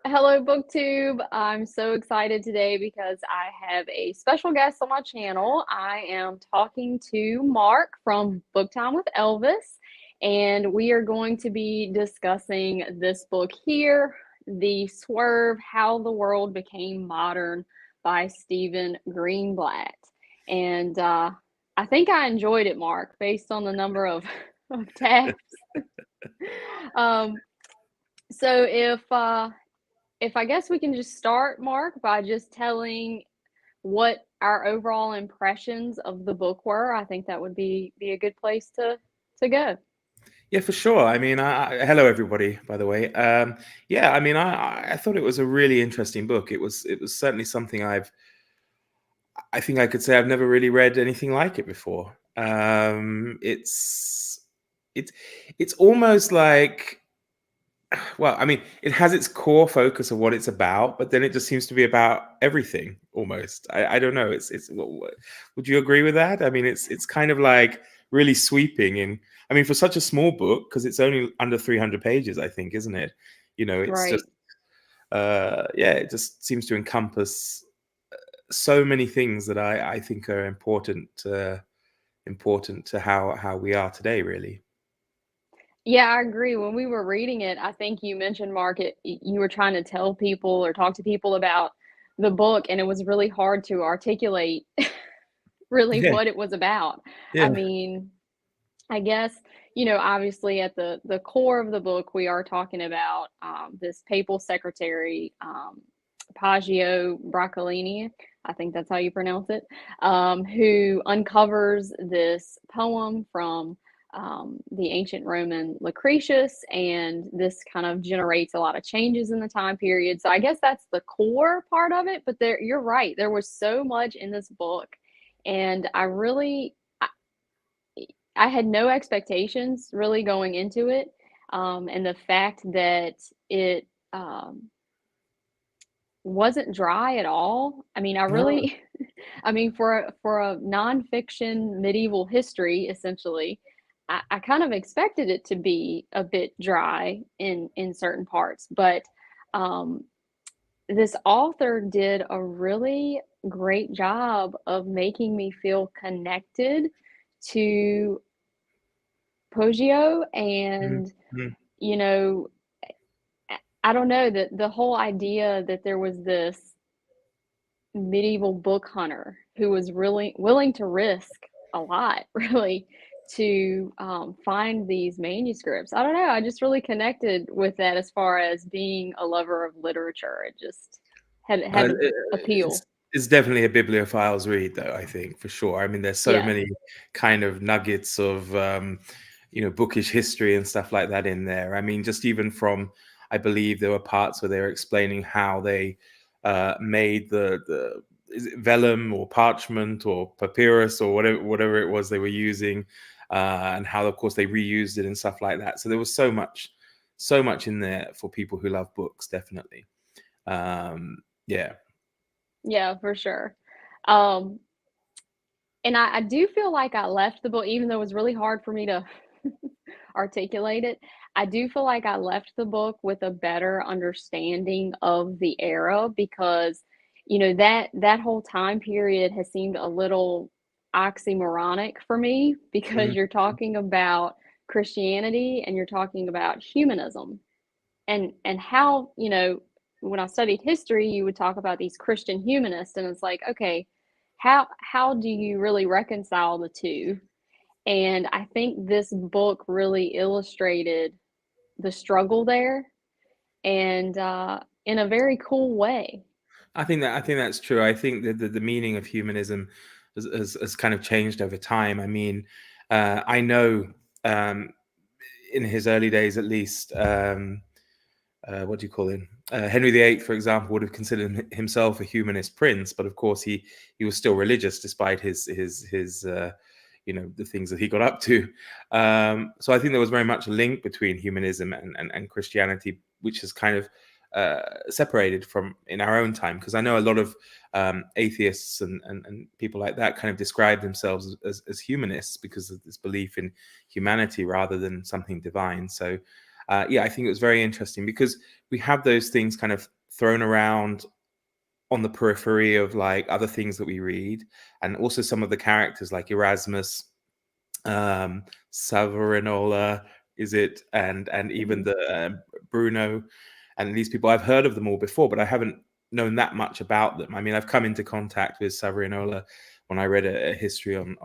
Hello, BookTube. I'm so excited today because I have a special guest on my channel. I am talking to Mark from Book Time with Elvis, and we are going to be discussing this book here, The Swerve: How the World Became Modern by Stephen Greenblatt. And I think I enjoyed it, Mark, based on the number of tabs. Um, so if I guess we can just start, Mark, by just telling what our overall impressions of the book were. I think that would be a good place to go. Yeah, for sure. I mean, hello everybody, by the way. Yeah, I mean, I thought it was a really interesting book. It was certainly something I think I could say I've never really read anything like it before. It's it's almost like, well, I mean, it has its core focus of what it's about, but then it just seems to be about everything almost. I don't know. Would you agree with that? I mean, it's kind of like really sweeping. And I mean, for such a small book, because it's only under 300 pages, I think, isn't it? It's just, Right. yeah, it just seems to encompass so many things that I think are important to how we are today, really. Yeah, I agree. When we were reading it, I think you mentioned, Mark, you were trying to tell people or talk to people about the book, and it was really hard to articulate really Yeah, what it was about. I yeah. mean, I guess, obviously at the core of the book, we are talking about this papal secretary, Paggio Braccolini, I think that's how you pronounce it, who uncovers this poem from the ancient Roman Lucretius, and this kind of generates a lot of changes in the time period. So I guess that's the core part of it. But you're right. There was so much in this book, and I had no expectations really going into it, and the fact that it wasn't dry at all. I mean, I No. really, I mean, for a nonfiction medieval history, essentially, I kind of expected it to be a bit dry in certain parts, but um, this author did a really great job of making me feel connected to Poggio, Mhm, and mhm. you know I don't know, that the whole idea that there was this medieval book hunter who was really willing to risk a lot, really, to find these manuscripts. I don't know, I just really connected with that as far as being a lover of literature. It just had an It's appeal. it's definitely a bibliophile's read, though, I think, for sure. I mean, there's so Yes. many kind of nuggets of bookish history and stuff like that in there. I mean, just even from, I believe there were parts where they were explaining how they made the is it vellum or parchment or papyrus or whatever it was they were using, and how, of course, they reused it and stuff like that. So there was so much in there for people who love books, definitely. Yeah. Yeah, for sure. um and I do feel like I left the book, even though it was really hard for me to articulate it. I do feel like I left the book with a better understanding of the era, because that whole time period has seemed a little oxymoronic for me, because Mhm. you're talking about Christianity and you're talking about humanism, and how, when I studied history, you would talk about these Christian humanists, and it's like, okay, how do you really reconcile the two? And I think this book really illustrated the struggle there, and in a very cool way. I think that's true. I think that the meaning of humanism has kind of changed over time. I mean, I know, um, in his early days, at least, what do you call him? Henry VIII, for example, would have considered himself a humanist prince, but of course he was still religious despite his the things that he got up to. So I think there was very much a link between humanism and Christianity, which has kind of separated from in our own time. Because I know a lot of atheists and people like that kind of describe themselves as humanists because of this belief in humanity rather than something divine. So yeah, I think it was very interesting because we have those things kind of thrown around on the periphery of like other things that we read, and also some of the characters like Erasmus, Savonarola, is it, and even Mhm. the Bruno, and these people, I've heard of them all before, but I haven't known that much about them. I mean, I've come into contact with Savonarola when I read a history on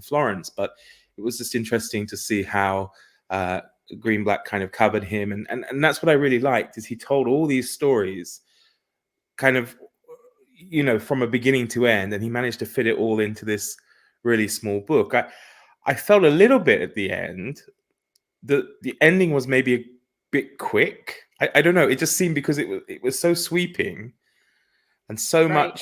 Florence, but it was just interesting to see how Greenblatt kind of covered him, and that's what I really liked, is he told all these stories kind of, from a beginning to end, and he managed to fit it all into this really small book. I felt a little bit at the end that the ending was maybe a bit quick. I don't know. It just seemed, because it was so sweeping and so Right. much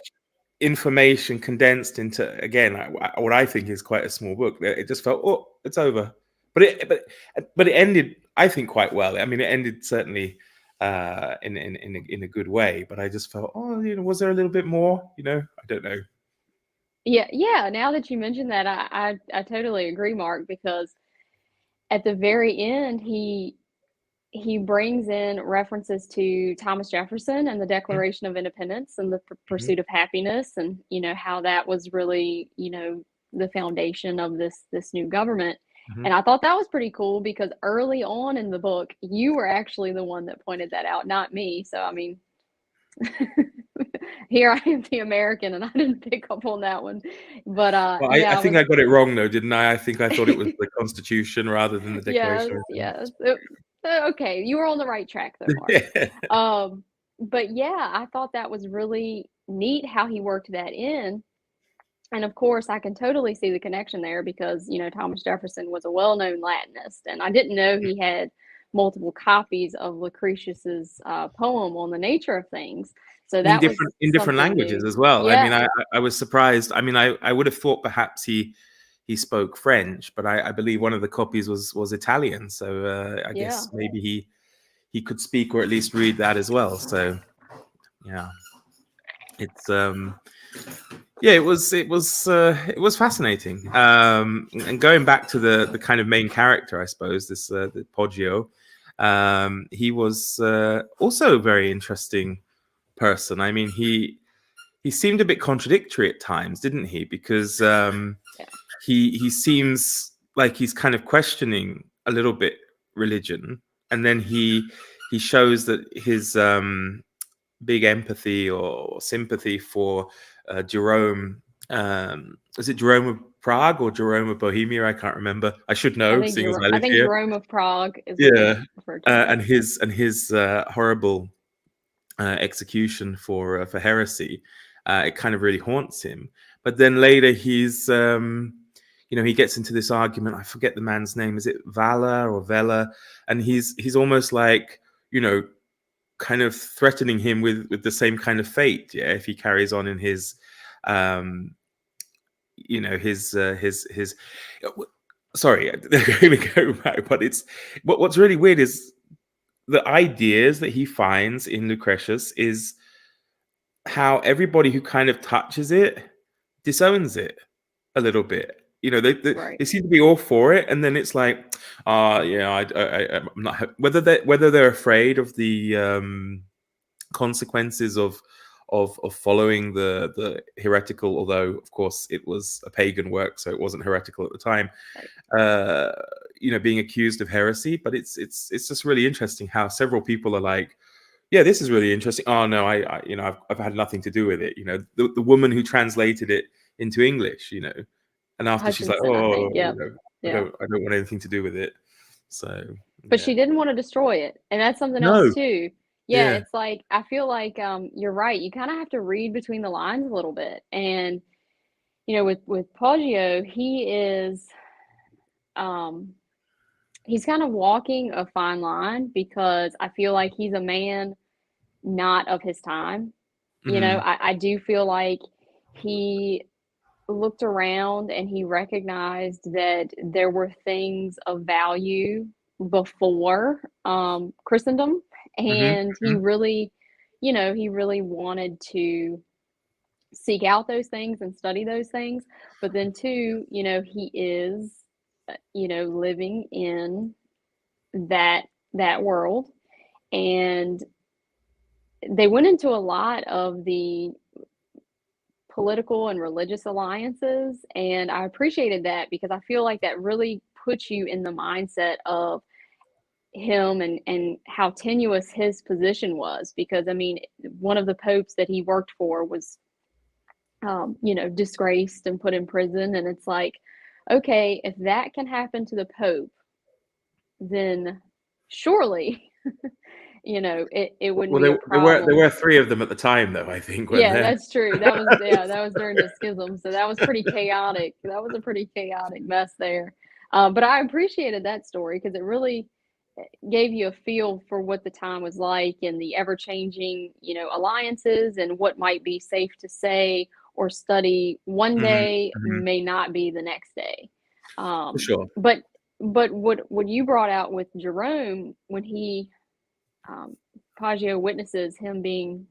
information condensed into, again, what I think is quite a small book. That it just felt, oh, it's over. But it ended, I think, quite well. I mean, it ended certainly in a good way. But I just felt, oh, was there a little bit more? I don't know. Yeah, yeah. Now that you mentioned that, I totally agree, Mark, because at the very end, he brings in references to Thomas Jefferson and the Declaration of Independence and the Mm-hmm. pursuit of happiness, and how that was really the foundation of this new government. Mm-hmm. And I thought that was pretty cool because early on in the book, you were actually the one that pointed that out, not me. So I mean, here I am, the American, and I didn't pick up on that one. But Well, I yeah, I think was. I got it wrong though, didn't I? I think I thought it was the Constitution rather than the Yes, Declaration of yes. Independence. Okay, you were on the right track though, Mark. Yeah. But yeah, I thought that was really neat how he worked that in. And of course, I can totally see the connection there because, Thomas Jefferson was a well-known Latinist, and I didn't know he had multiple copies of Lucretius's poem on the nature of things. So in that was different something languages new. as well. I mean, Yeah, I was surprised. I mean, I would have thought perhaps he spoke French, but I believe one of the copies was Italian. So I yeah. guess maybe he could speak or at least read that as well. So yeah, it's yeah, it was fascinating. And going back to the kind of main character, I suppose, this the Poggio, he was also a very interesting person. I mean, he seemed a bit contradictory at times, didn't he? Because Yeah. he seems like he's kind of questioning a little bit religion, and then he shows that his big empathy or sympathy for Jerome. Is it Jerome of Prague or Jerome of Bohemia? I can't remember. I should know, seeing as I I live think here. Jerome of Prague is what they Yeah, refer to. Yeah. and his horrible execution for heresy. It kind of really haunts him. But then later he gets into this argument. I forget the man's name. Is it Vala or Vela? And he's almost like, kind of threatening him with the same kind of fate. Yeah, if he carries on in his, um, his. Sorry, let me go back. But what's really weird is the ideas that he finds in Lucretius is how everybody who kind of touches it disowns it a little bit. They Right. seem to be all for it, and then it's like, yeah, I'm not. Whether they're afraid of the consequences of following the heretical, although of course it was a pagan work, so it wasn't heretical at the time. Right. Uh, being accused of heresy, but it's just really interesting how several people are like, yeah, this is really interesting. Oh no, I've had nothing to do with it. The woman who translated it into English, and after she's like, Hutchinson, I oh, think. Yeah. I Yeah. don't want anything to do with it. So But yeah, she didn't want to destroy it. And that's something else no, too. Yeah, yeah, it's like I feel like you're right. You kind of have to read between the lines a little bit. And with Poggio, um he's kind of walking a fine line because I feel like he's a man not of his time. hmm I do feel like he looked around and he recognized that there were things of value before Christendom, hmm and he really wanted to seek out those things and study those things. But then, too, he is, living in that world, and they went into a lot of the political and religious alliances, and I appreciated that because I feel like that really puts you in the mindset of him and how tenuous his position was. Because I mean, one of the popes that he worked for was disgraced and put in prison, and it's like, okay, if that can happen to the pope, then surely it wouldn't Well, be a there problem. were three of them at the time, though. I think, weren't Yeah, there? that's true. That was during the schism, so that was pretty chaotic. That was a pretty chaotic mess there. But I appreciated that story because it really gave you a feel for what the time was like and the ever-changing, alliances, and what might be safe to say or study one Hmm. day Hmm. may not be the next day. For sure. But what you brought out with Jerome, when he Paggio witnesses him being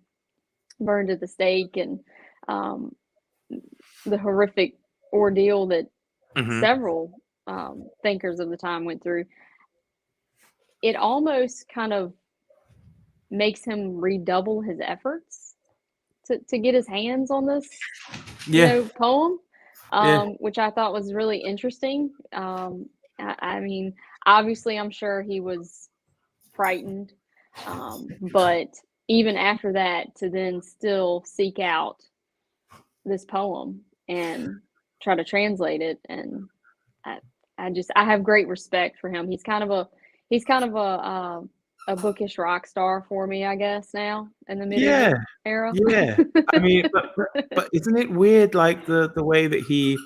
burned at the stake, and um, the horrific ordeal that Hmm. several thinkers of the time went through, it almost kind of makes him redouble his efforts to get his hands on this, Yeah. poem, Yeah. which I thought was really interesting. I mean, obviously, I'm sure he was frightened, but even after that, to then still seek out this poem and try to translate it, and I, I have great respect for him. He's kind of a bookish rock star for me, I guess, now in the Yeah. medieval era. Yeah. I mean, but isn't it weird, like the way that he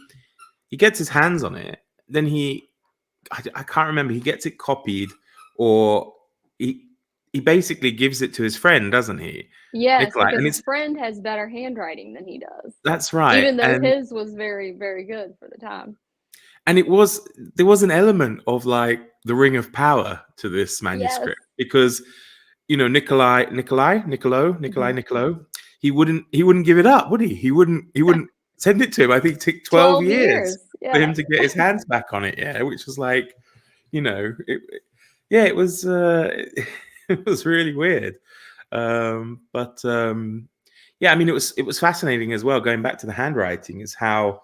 gets his hands on it, then I can't remember, he gets it copied, or he basically gives it to his friend, doesn't he, Yes, Nikolai? because And his it's friend has better handwriting than he does, that's right, even though and his was very, very good for the time. there was an element of like the ring of power to this Yes. manuscript, because Mhm. Niccolo, he wouldn't give it up, would he? He wouldn't send it to him. I think it took 12 12 years years. for Yeah. him to get his hands back on it. Yeah, which was like, yeah, it was it was really weird. But yeah, I mean, it was fascinating as well. Going back to the handwriting, is how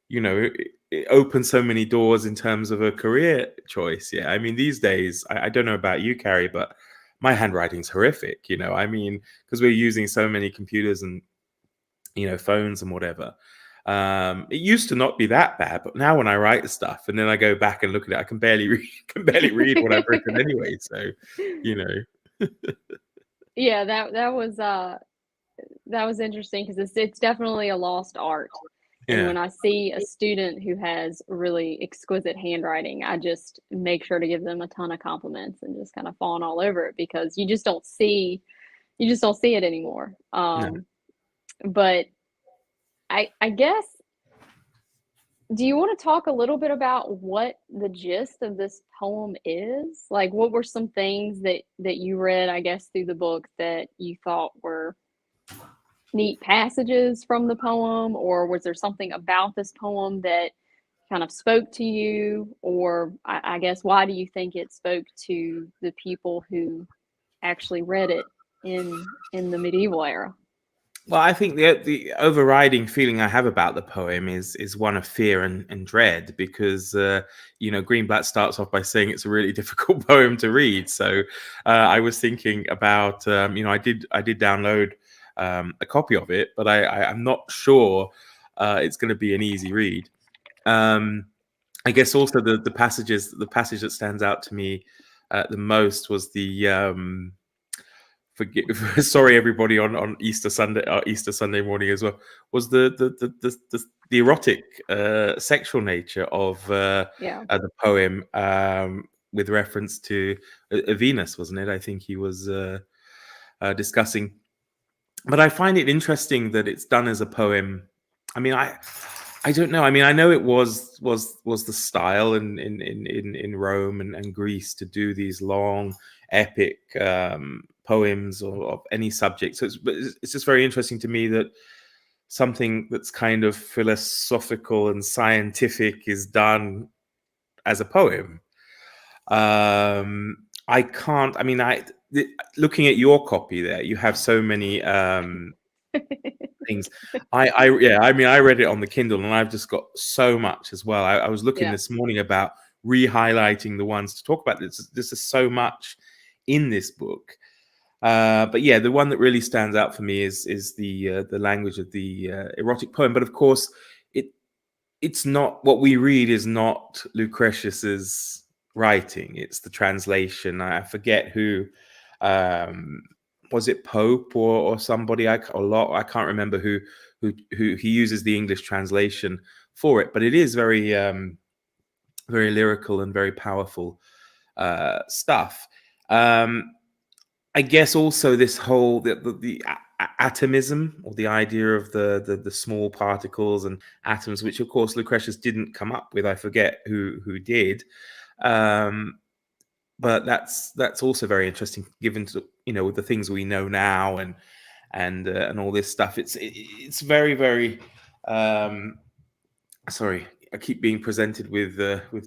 it opened so many doors in terms of a career choice. Yeah, I mean, these days, I don't know about you, Carrie, but my handwriting's horrific. I mean, because we're using so many computers and phones and whatever. It used to not be that bad, but now when I write stuff and then I go back and look at it, I can barely read, can barely read what I've written anyway. So, you know, Yeah, that was interesting because it's definitely a lost art. And yeah, when I see a student who has really exquisite handwriting, I just make sure to give them a ton of compliments and just kind of fawn all over it, because you just don't see it anymore. no. But I guess, do you want to talk a little bit about what the gist of this poem is? Like, what were some things that you read, I guess, through the book that you thought were neat passages from the poem, or was there something about this poem that kind of spoke to you, or I guess, why do you think it spoke to the people who actually read it in the medieval era? Well, I think the overriding feeling I have about the poem is one of fear and dread, because Greenblatt starts off by saying it's a really difficult poem to read. So I was thinking about I did download a copy of it, but I'm not sure it's going to be an easy read. I guess also the passage that stands out to me the most was the forget sorry everybody on Easter Sunday morning as well, was the erotic sexual nature of Yeah. the poem, with reference to Venus, wasn't it? I think he was discussing. But I find it interesting that it's done as a poem. I mean, I don't know. I mean, I know it was the style in Rome and Greece to do these long, epic poems of any subject. So it's just very interesting to me that something that's kind of philosophical and scientific is done as a poem. I can't. I mean, looking at your copy there, you have so many things. Yeah. I mean, I read it on the Kindle, and I've just got so much as well. I was looking Yeah. this morning about re-highlighting the ones to talk about. This is so much in this book. But yeah, the one that really stands out for me is the language of the erotic poem. But of course, it's not what we read is not Lucretius's writing. It's the translation. I forget who. Was it Pope or somebody? I can't remember who he uses the English translation for it. But it is very very lyrical and very powerful stuff. I guess also this whole the atomism, or the idea of the small particles and atoms, which of course Lucretius didn't come up with. I forget who did, but that's also very interesting, given to with the things we know now and all this stuff. It's very very. Sorry, I keep being presented with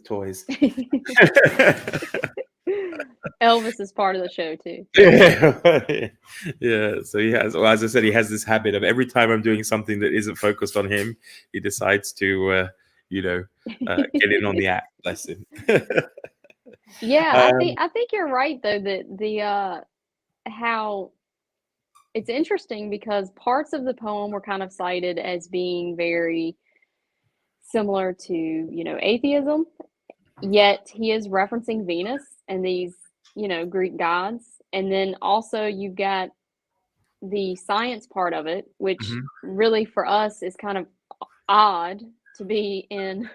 toys. Elvis is part of the show too. Yeah. So he has, well, as I said, he has this habit of every time I'm doing something that isn't focused on him, he decides to, get in on the act. Bless him. Yeah, I think you're right though, that the how it's interesting because parts of the poem were kind of cited as being very similar to, atheism, yet he is referencing Venus and these, Greek gods. And then also you've got the science part of it, which really for us is kind of odd to be in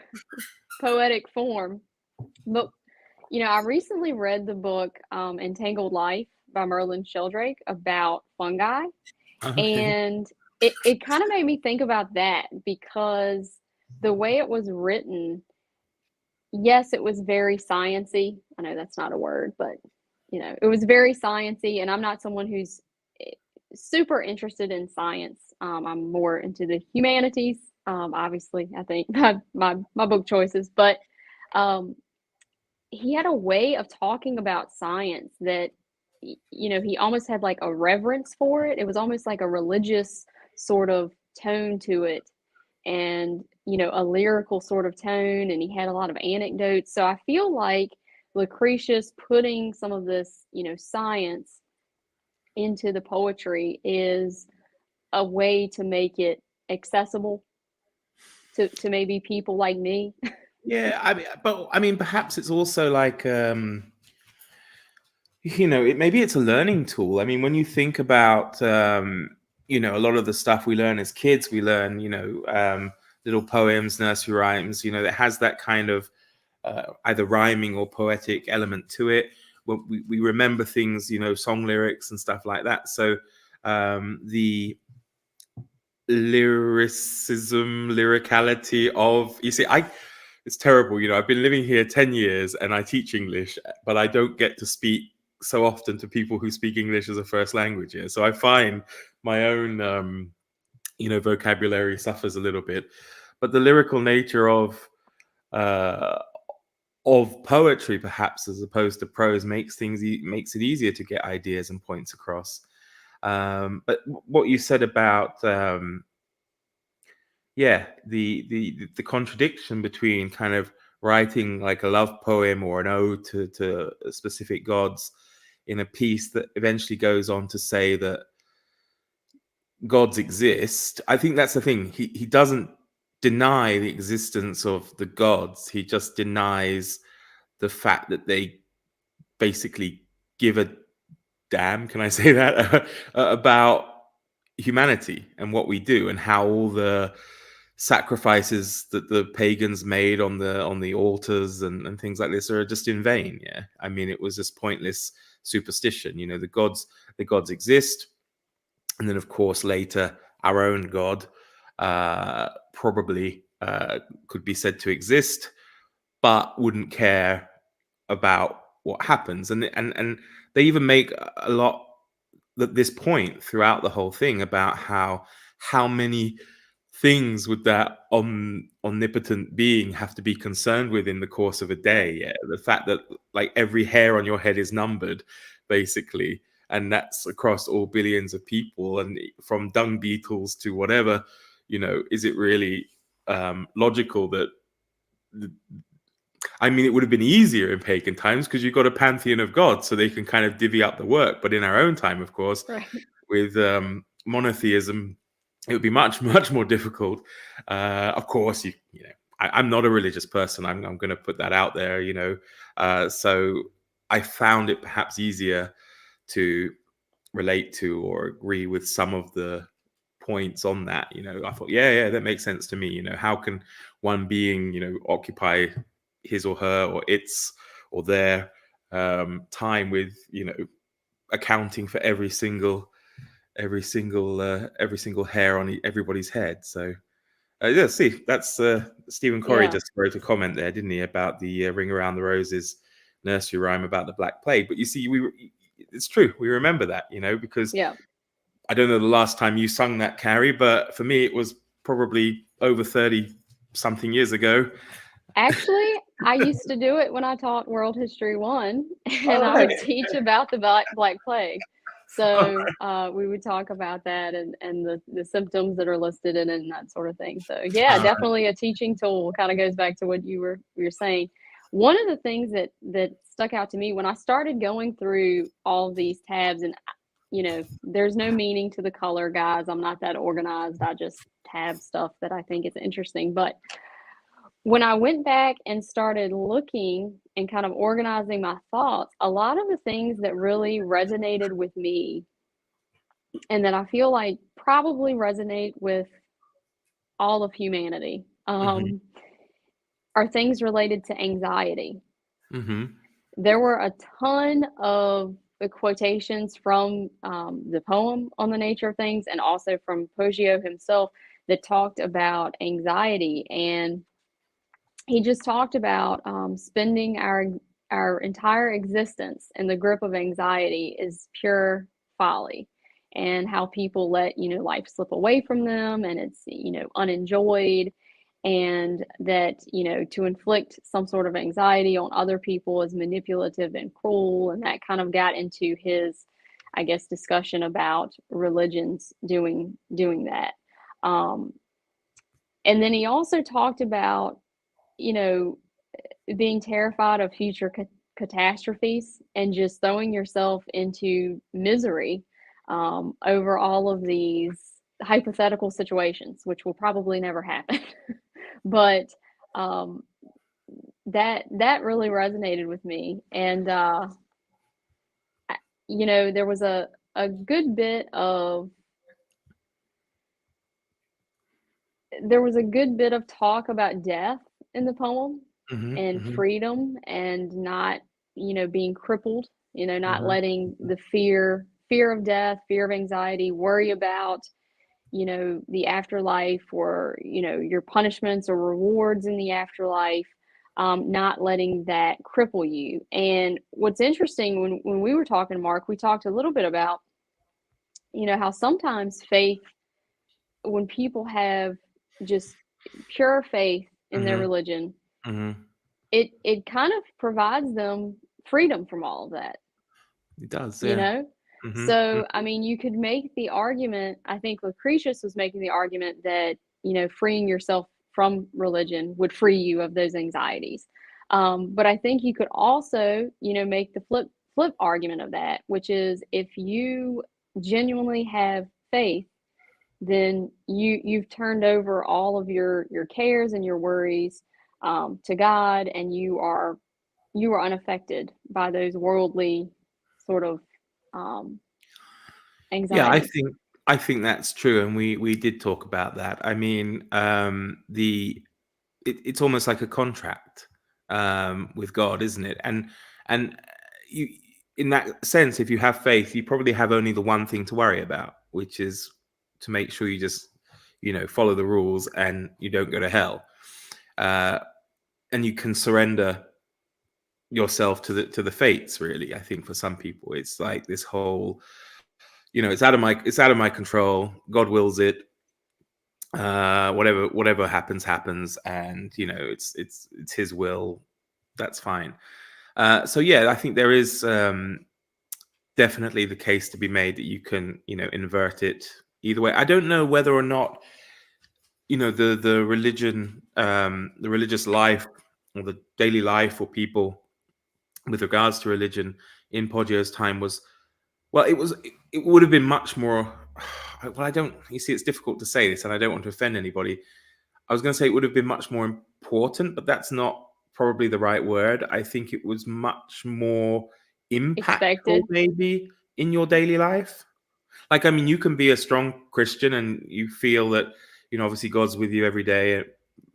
poetic form. But, I recently read the book Entangled Life by Merlin Sheldrake about fungi. Okay. And it kind of made me think about that, because the way it was written, yes, it was very sciency. I know that's not a word, but it was very sciency, and I'm not someone who's super interested in science. I'm more into the humanities. Obviously, I think my book choices, but he had a way of talking about science that he almost had like a reverence for it. It was almost like a religious sort of tone to it, and a lyrical sort of tone, and he had a lot of anecdotes. So I feel like Lucretius putting some of this science into the poetry is a way to make it accessible to maybe people like me. Yeah, I mean, perhaps it's also like, maybe it's a learning tool. I mean, when you think about, a lot of the stuff we learn as kids, we learn, little poems, nursery rhymes, that has that kind of either rhyming or poetic element to it. We remember things, song lyrics and stuff like that. So the lyricality of, it's terrible. I've been living here 10 years and I teach English, but I don't get to speak so often to people who speak English as a first language here. So I find my own, vocabulary suffers a little bit. But the lyrical nature of poetry, perhaps, as opposed to prose, makes it easier to get ideas and points across. But what you said about the contradiction between kind of writing like a love poem or an ode to specific gods in a piece that eventually goes on to say that gods exist. I think that's the thing. He doesn't deny the existence of the gods. He just denies the fact that they basically give a damn, can I say that, about humanity and what we do, and how all the sacrifices that the pagans made on the altars and things like this are just in vain. Yeah, I mean, it was just pointless superstition. The gods exist, and then of course later our own god probably could be said to exist, but wouldn't care about what happens. And they even make a lot at this point throughout the whole thing about how many things would that omnipotent being have to be concerned with in the course of a day? Yeah, the fact that like every hair on your head is numbered, basically, and that's across all billions of people, and from dung beetles to whatever, is it really logical that? I mean, it would have been easier in pagan times because you've got a pantheon of gods, so they can kind of divvy up the work. But in our own time, of course, Right. with monotheism, it would be much, much more difficult. Of course, I'm not a religious person. I'm going to put that out there, so I found it perhaps easier to relate to or agree with some of the points on that. I thought, yeah, that makes sense to me. How can one being, occupy his or her or its or their time with, accounting for every single hair on everybody's head. So yeah, see, that's Stephen Corey Yeah. just wrote a comment there, didn't he, about the Ring Around the Roses nursery rhyme about the Black Plague. But you see, it's true, we remember that, because Yeah. I don't know the last time you sung that, Carrie, but for me it was probably over 30 something years ago. Actually, I used to do it when I taught World History 1, and All I would right. teach about the Black Plague. So we would talk about that and the symptoms that are listed in it and that sort of thing. So yeah, definitely a teaching tool. Kind of goes back to what you were saying. One of the things that stuck out to me when I started going through all of these tabs, and there's no meaning to the color, guys. I'm not that organized. I just tab stuff that I think is interesting. But when I went back and started looking and kind of organizing my thoughts, a lot of the things that really resonated with me and that I feel like probably resonate with all of humanity Mm-hmm. are things related to anxiety. Mm-hmm. There were a ton of quotations from the poem on the nature of things and also from Poggio himself that talked about anxiety. And he just talked about spending our entire existence in the grip of anxiety is pure folly, and how people let life slip away from them, and it's unenjoyed, and that to inflict some sort of anxiety on other people is manipulative and cruel, and that kind of got into his, I guess, discussion about religions doing that. Um, and then he also talked about being terrified of future catastrophes and just throwing yourself into misery over all of these hypothetical situations, which will probably never happen. But um, that really resonated with me, and there was a good bit of talk about death in the poem Mm-hmm. and Mm-hmm. freedom and not being crippled, not Mm-hmm. letting the fear of death, fear of anxiety, worry about the afterlife, or your punishments or rewards in the afterlife, not letting that cripple you. And what's interesting, when we were talking, Mark, we talked a little bit about how sometimes faith, when people have just pure faith in their Mm-hmm. religion, Mm-hmm. it kind of provides them freedom from all of that, It does, you yeah. know? Mm-hmm. So, I mean, you could make the argument, I think Lucretius was making the argument that, freeing yourself from religion would free you of those anxieties. But I think you could also, make the flip argument of that, which is if you genuinely have faith, then you've turned over all of your cares and your worries to God, and you are unaffected by those worldly sort of um, Yeah, anxieties. I think that's true, and we did talk about that. I mean, it's almost like a contract with God, isn't it? And you, in that sense, if you have faith, you probably have only the one thing to worry about, which is to make sure you just follow the rules and you don't go to hell, uh, and you can surrender yourself to the fates. Really, I think for some people, it's like this whole it's out of my control. God wills it. whatever happens, and it's his will. That's fine. So yeah, I think there is definitely the case to be made that you can invert it either way. I don't know whether or not the religion, the religious life, or the daily life for people with regards to religion in Poggio's time was, well, it would have been much more. Well, I don't. You see, it's difficult to say this, and I don't want to offend anybody. I was going to say it would have been much more important, but that's not probably the right word. I think it was much more impactful, Expected. maybe, in your daily life. Like, I mean, you can be a strong Christian and you feel that, obviously God's with you every day,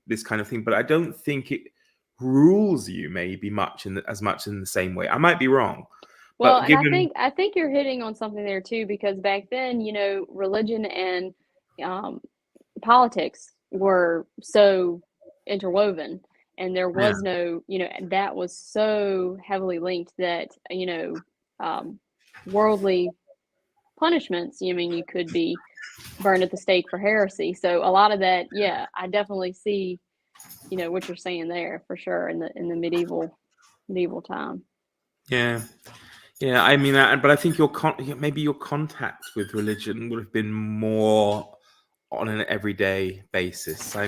this kind of thing, but I don't think it rules you maybe as much in the same way. I might be wrong, Well, but and I given, think I think you're hitting on something there too, because back then, religion and um, politics were so interwoven, and there yeah, was no, that was so heavily linked that, worldly punishments. You could be burned at the stake for heresy. So a lot of that, yeah, I definitely see, what you're saying there for sure in the medieval time. yeah, yeah. I mean, but I think maybe your contact with religion would have been more on an everyday basis. I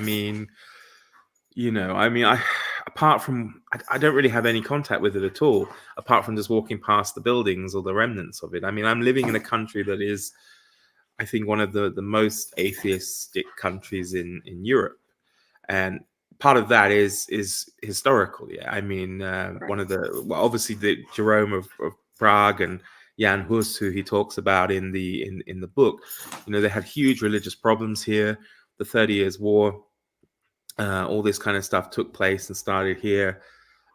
apart from, I don't really have any contact with it at all, apart from just walking past the buildings or the remnants of it. I mean, I'm living in a country that is, I think, one of the most atheistic countries in Europe, and part of that is historical. Yeah, I mean, one Right. of obviously the Jerome of Prague and Jan Hus, who he talks about in the book. They had huge religious problems here. The 30 Years' War, all this kind of stuff took place and started here,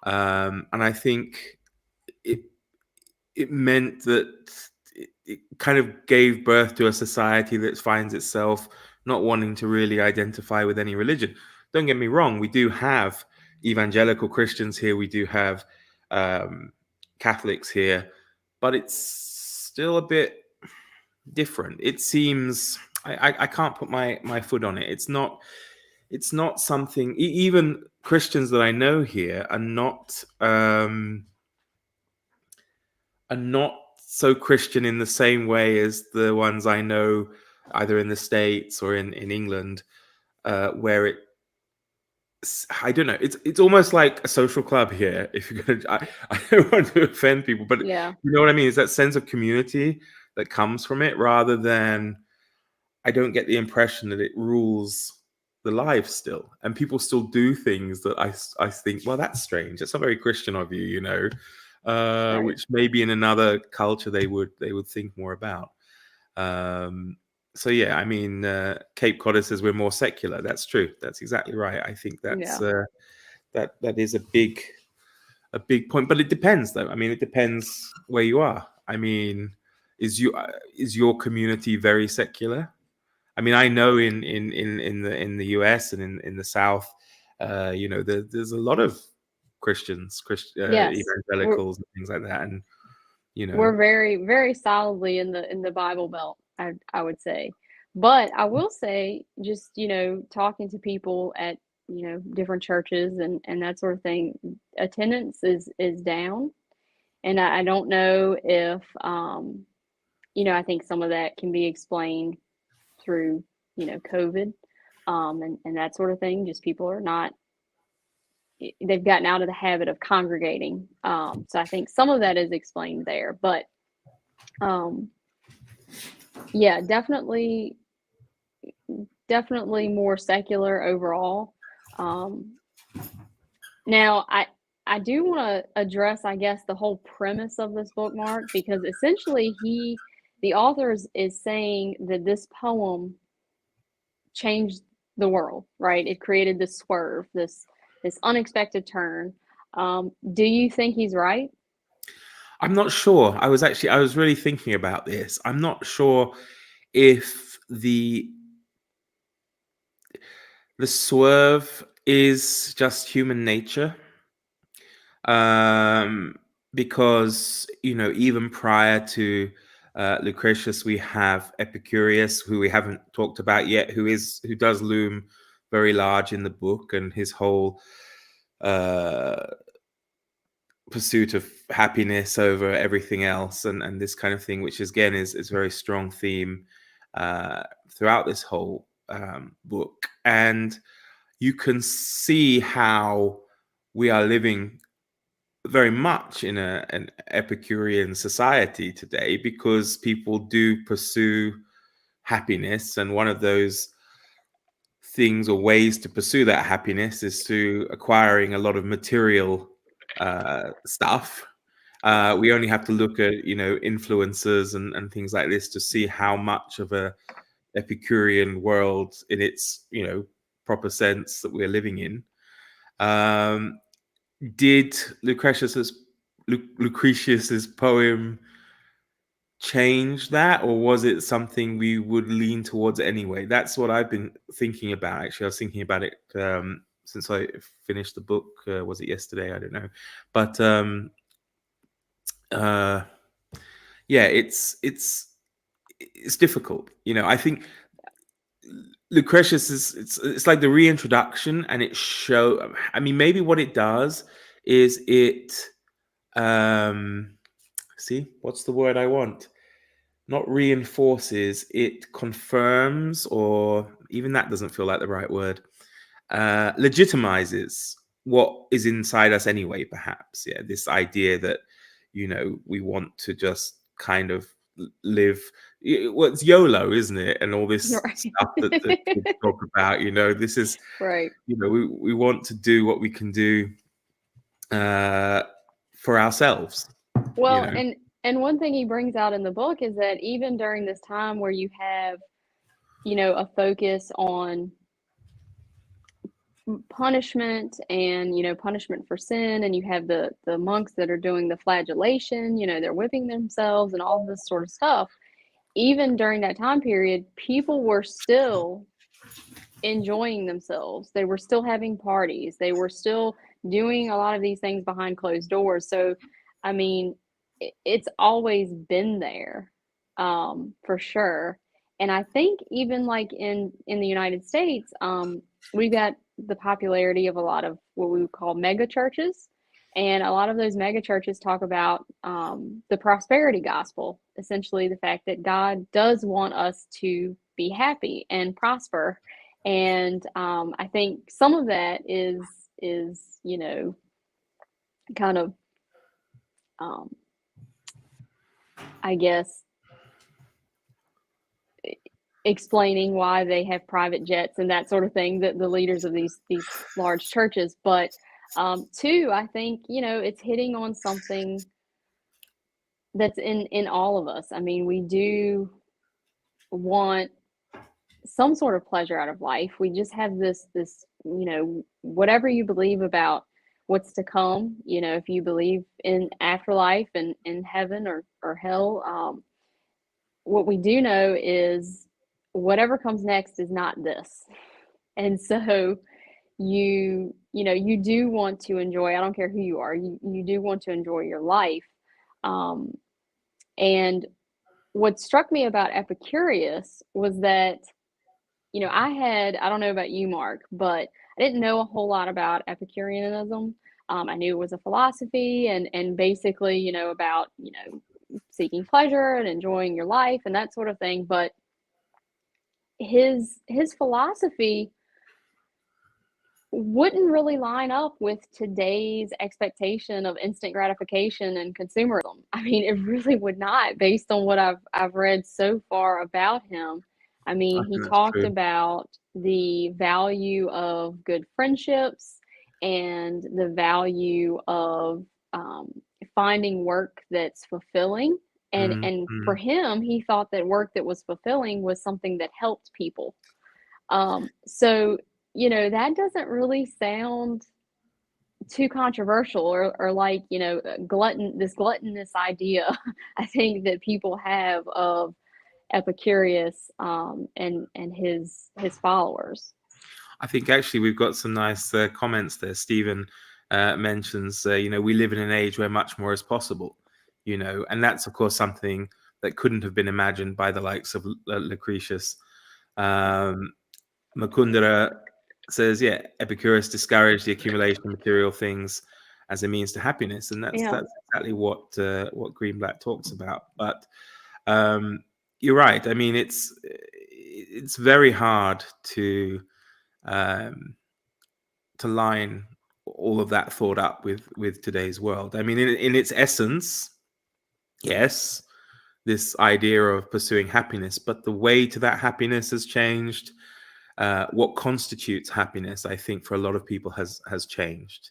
and I think it it meant that it kind of gave birth to a society that finds itself not wanting to really identify with any religion. Don't get me wrong, we do have evangelical Christians here, we do have um, Catholics here, but it's still a bit different. It seems, I can't put my foot on it. It's not something, even Christians that I know here are not so Christian in the same way as the ones I know either in the States or in England, where I don't know. It's almost like a social club here. If you're gonna, I don't want to offend people, but Yeah. you know what I mean. Is that sense of community that comes from it, rather than, I don't get the impression that it rules the life still, and people still do things that I think, well, that's strange. That's not very Christian of you, Right. which maybe in another culture they would think more about. Um, so yeah, I mean, Cape Codder says we're more secular. That's true. That's exactly right. I think Yeah. that is a big point, but it depends though. I mean, it depends where you are. I mean, is your community very secular? I mean, I know in the US and in the South, there's a lot of Yes. We're evangelicals and things like that, and you know, we're very, very solidly in the Bible Belt, I would say. But I will say, just, talking to people at, different churches and that sort of thing, attendance is down. And I don't know if, I think some of that can be explained through, COVID, and that sort of thing. Just people are not, they've gotten out of the habit of congregating. So I think some of that is explained there. But um, yeah, definitely more secular overall. Um, now, I do want to address, I guess, the whole premise of this bookmark, because essentially the author is saying that this poem changed the world, right? It created this swerve, this unexpected turn. Do you think he's right? I'm not sure. I was really thinking about this. I'm not sure if the swerve is just human nature, um, because even prior to Lucretius, we have Epicurus, who we haven't talked about yet, who does loom very large in the book, and his whole pursuit of happiness over everything else, and this kind of thing, which again is a very strong theme throughout this whole book. And you can see how we are living very much in an Epicurean society today, because people do pursue happiness, and one of those things or ways to pursue that happiness is through acquiring a lot of material stuff. We only have to look at influencers and things like this to see how much of a Epicurean world in its proper sense that we're living in. Did Lucretius's poem change that, or was it something we would lean towards anyway? That's what I've been thinking about. Actually, I was thinking about it since I finished the book. Was it yesterday? I don't know, but yeah, it's difficult. I think Lucretius it's like the reintroduction, and it maybe what it does is it see, what's the word I want? Not reinforces, it confirms, or even that doesn't feel like the right word. Legitimizes what is inside us anyway, perhaps. Yeah, this idea that we want to just kind of live. Well, it's YOLO, isn't it? And all this Right. stuff that kids talk about. This is Right. we want to do what we can do for ourselves. Well, and one thing he brings out in the book is that even during this time where you have, a focus on punishment and, punishment for sin, and you have the monks that are doing the flagellation, they're whipping themselves and all this sort of stuff. Even during that time period, people were still enjoying themselves. They were still having parties. They were still doing a lot of these things behind closed doors. So, I mean, it's always been there, for sure. And I think even like in the United States, we've got the popularity of a lot of what we would call mega churches. And a lot of those mega churches talk about the prosperity gospel, essentially the fact that God does want us to be happy and prosper. And I think some of that is kind of, I guess, explaining why they have private jets and that sort of thing, that the leaders of these large churches. But two, I think, it's hitting on something that's in all of us. I mean, we do want some sort of pleasure out of life. We just have this, whatever you believe about what's to come, if you believe in afterlife and in heaven or hell, what we do know is whatever comes next is not this. And so you do want to enjoy, I don't care who you are, you do want to enjoy your life. And what struck me about Epicurus was that, I don't know about you, Mark, but I didn't know a whole lot about Epicureanism. I knew it was a philosophy and basically, about, seeking pleasure and enjoying your life and that sort of thing. But his philosophy wouldn't really line up with today's expectation of instant gratification and consumerism. I mean, it really would not, based on what I've read so far about him. I mean, he talked about the value of good friendships and the value of finding work that's fulfilling. And for him, he thought that work that was fulfilling was something that helped people. So, that doesn't really sound too controversial or like, this gluttonous idea, I think, that people have of Epicurus and his followers. I think actually we've got some nice comments there. Stephen mentions, we live in an age where much more is possible, and that's of course something that couldn't have been imagined by the likes of Lucretius. Mukundara says, yeah, Epicurus discouraged the accumulation of material things as a means to happiness, and that's exactly what Greenblatt talks about. But you're right. I mean, it's very hard to line all of that thought up with today's world. I mean, in its essence, yes, this idea of pursuing happiness, but the way to that happiness has changed. What constitutes happiness, I think, for a lot of people has changed.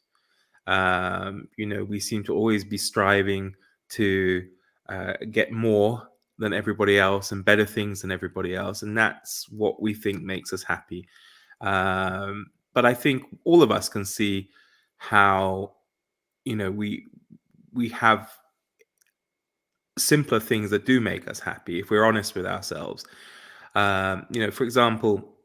We seem to always be striving to get more than everybody else and better things than everybody else, and that's what we think makes us happy. But I think all of us can see how we have simpler things that do make us happy if we're honest with ourselves. For example,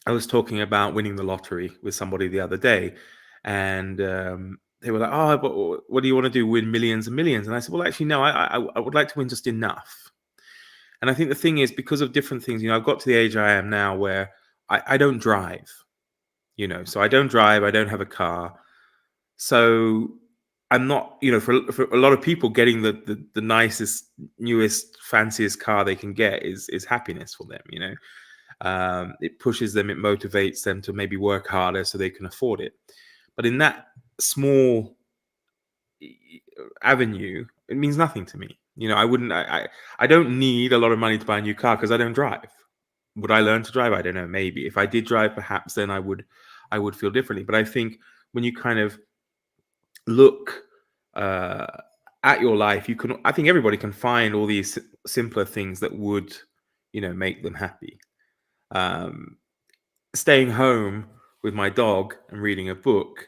I was talking about winning the lottery with somebody the other day, and they were like, "Oh, but what do you want to do? Win millions and millions?" And I said, "Well, actually, no. I would like to win just enough." And I think the thing is, because of different things, I've got to the age I am now where I don't drive. So I don't drive. I don't have a car. So I'm not, for a lot of people, getting the nicest, newest, fanciest car they can get is happiness for them. It pushes them, it motivates them to maybe work harder so they can afford it. But in that small avenue, it means nothing to me. I don't need a lot of money to buy a new car because I don't drive. Would I learn to drive? I don't know. Maybe if I did drive, perhaps then I would feel differently. But I think when you kind of look at your life, I think everybody can find all these simpler things that would, make them happy. Staying home with my dog and reading a book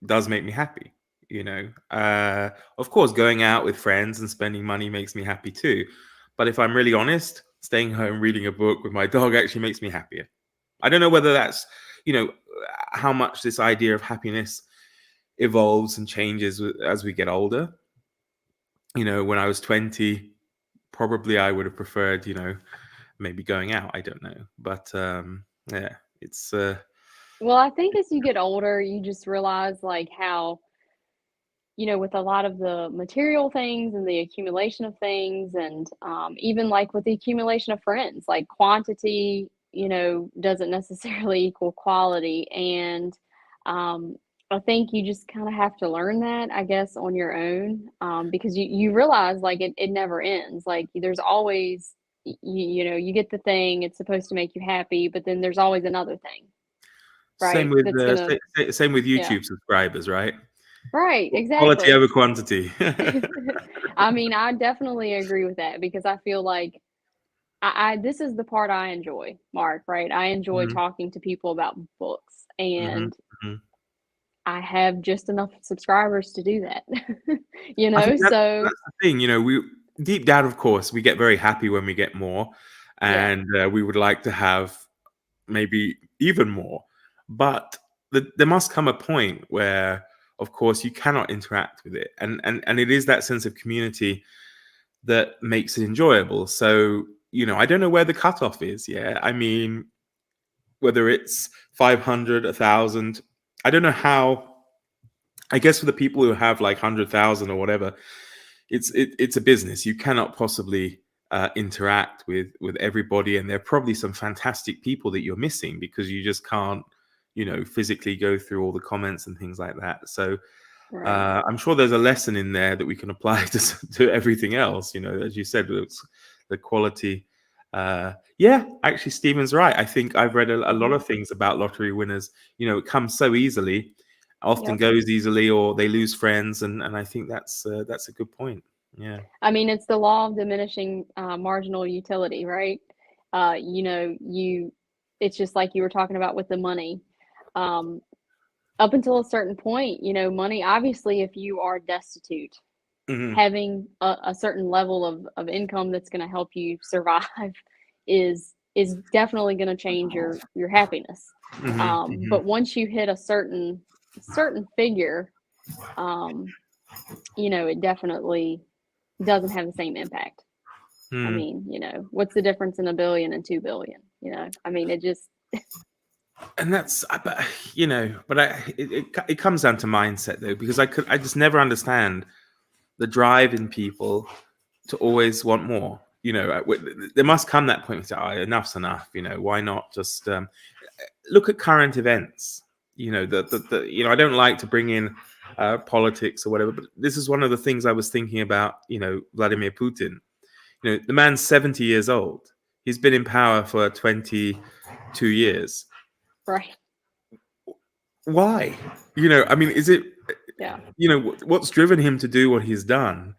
does make me happy. Of course, going out with friends and spending money makes me happy too. But if I'm really honest, staying home reading a book with my dog actually makes me happier. I don't know whether that's, how much this idea of happiness evolves and changes as we get older. When I was 20, probably I would have preferred, maybe going out. I don't know. But yeah, it's well, I think as you get older, you just realize like how, with a lot of the material things and the accumulation of things, and even like with the accumulation of friends, like quantity, doesn't necessarily equal quality. And I think you just kind of have to learn that, I guess, on your own, because you realize like it never ends. Like there's always, you get the thing, it's supposed to make you happy, but then there's always another thing, right? Same with That's YouTube subscribers, right? Right, Quality exactly. over quantity. I mean, I definitely agree with that because I feel like this is the part I enjoy, Mark, right? I enjoy talking to people about books, and I have just enough subscribers to do that. I think that's So the thing. We deep down, of course, we get very happy when we get more, and we would like to have maybe even more. But there must come a point where, of course, you cannot interact with it, and it is that sense of community that makes it enjoyable. So I don't know where the cutoff is. Yeah, I mean, whether it's 500, 1,000, I don't know how. I guess for the people who have like 100,000 or whatever, it's a business. You cannot possibly interact with everybody, and there are probably some fantastic people that you're missing because you just can't, physically go through all the comments and things like that. So right. I'm sure there's a lesson in there that we can apply to everything else. As you said, it's the quality. Yeah, actually, Stephen's right. I think I've read a lot of things about lottery winners. It comes so easily, often goes easily, or they lose friends, and I think that's a good point. Yeah. I mean, it's the law of diminishing marginal utility, right? It's just like you were talking about with the money. Up until a certain point, money, obviously, if you are destitute, having a certain level of income that's going to help you survive is definitely going to change your happiness. But once you hit a certain figure, it definitely doesn't have the same impact. I Hmm. mean, what's the difference in a billion and 2 billion? I mean, it just, And that's, but it comes down to mindset though, because I just never understand the drive in people to always want more. There must come that point to say, enough's enough. Why not just look at current events? I don't like to bring in politics or whatever, but this is one of the things I was thinking about. Vladimir Putin. The man's 70 years old. He's been in power for 22 years. right. Why? I mean, is it? Yeah. What's driven him to do what he's done?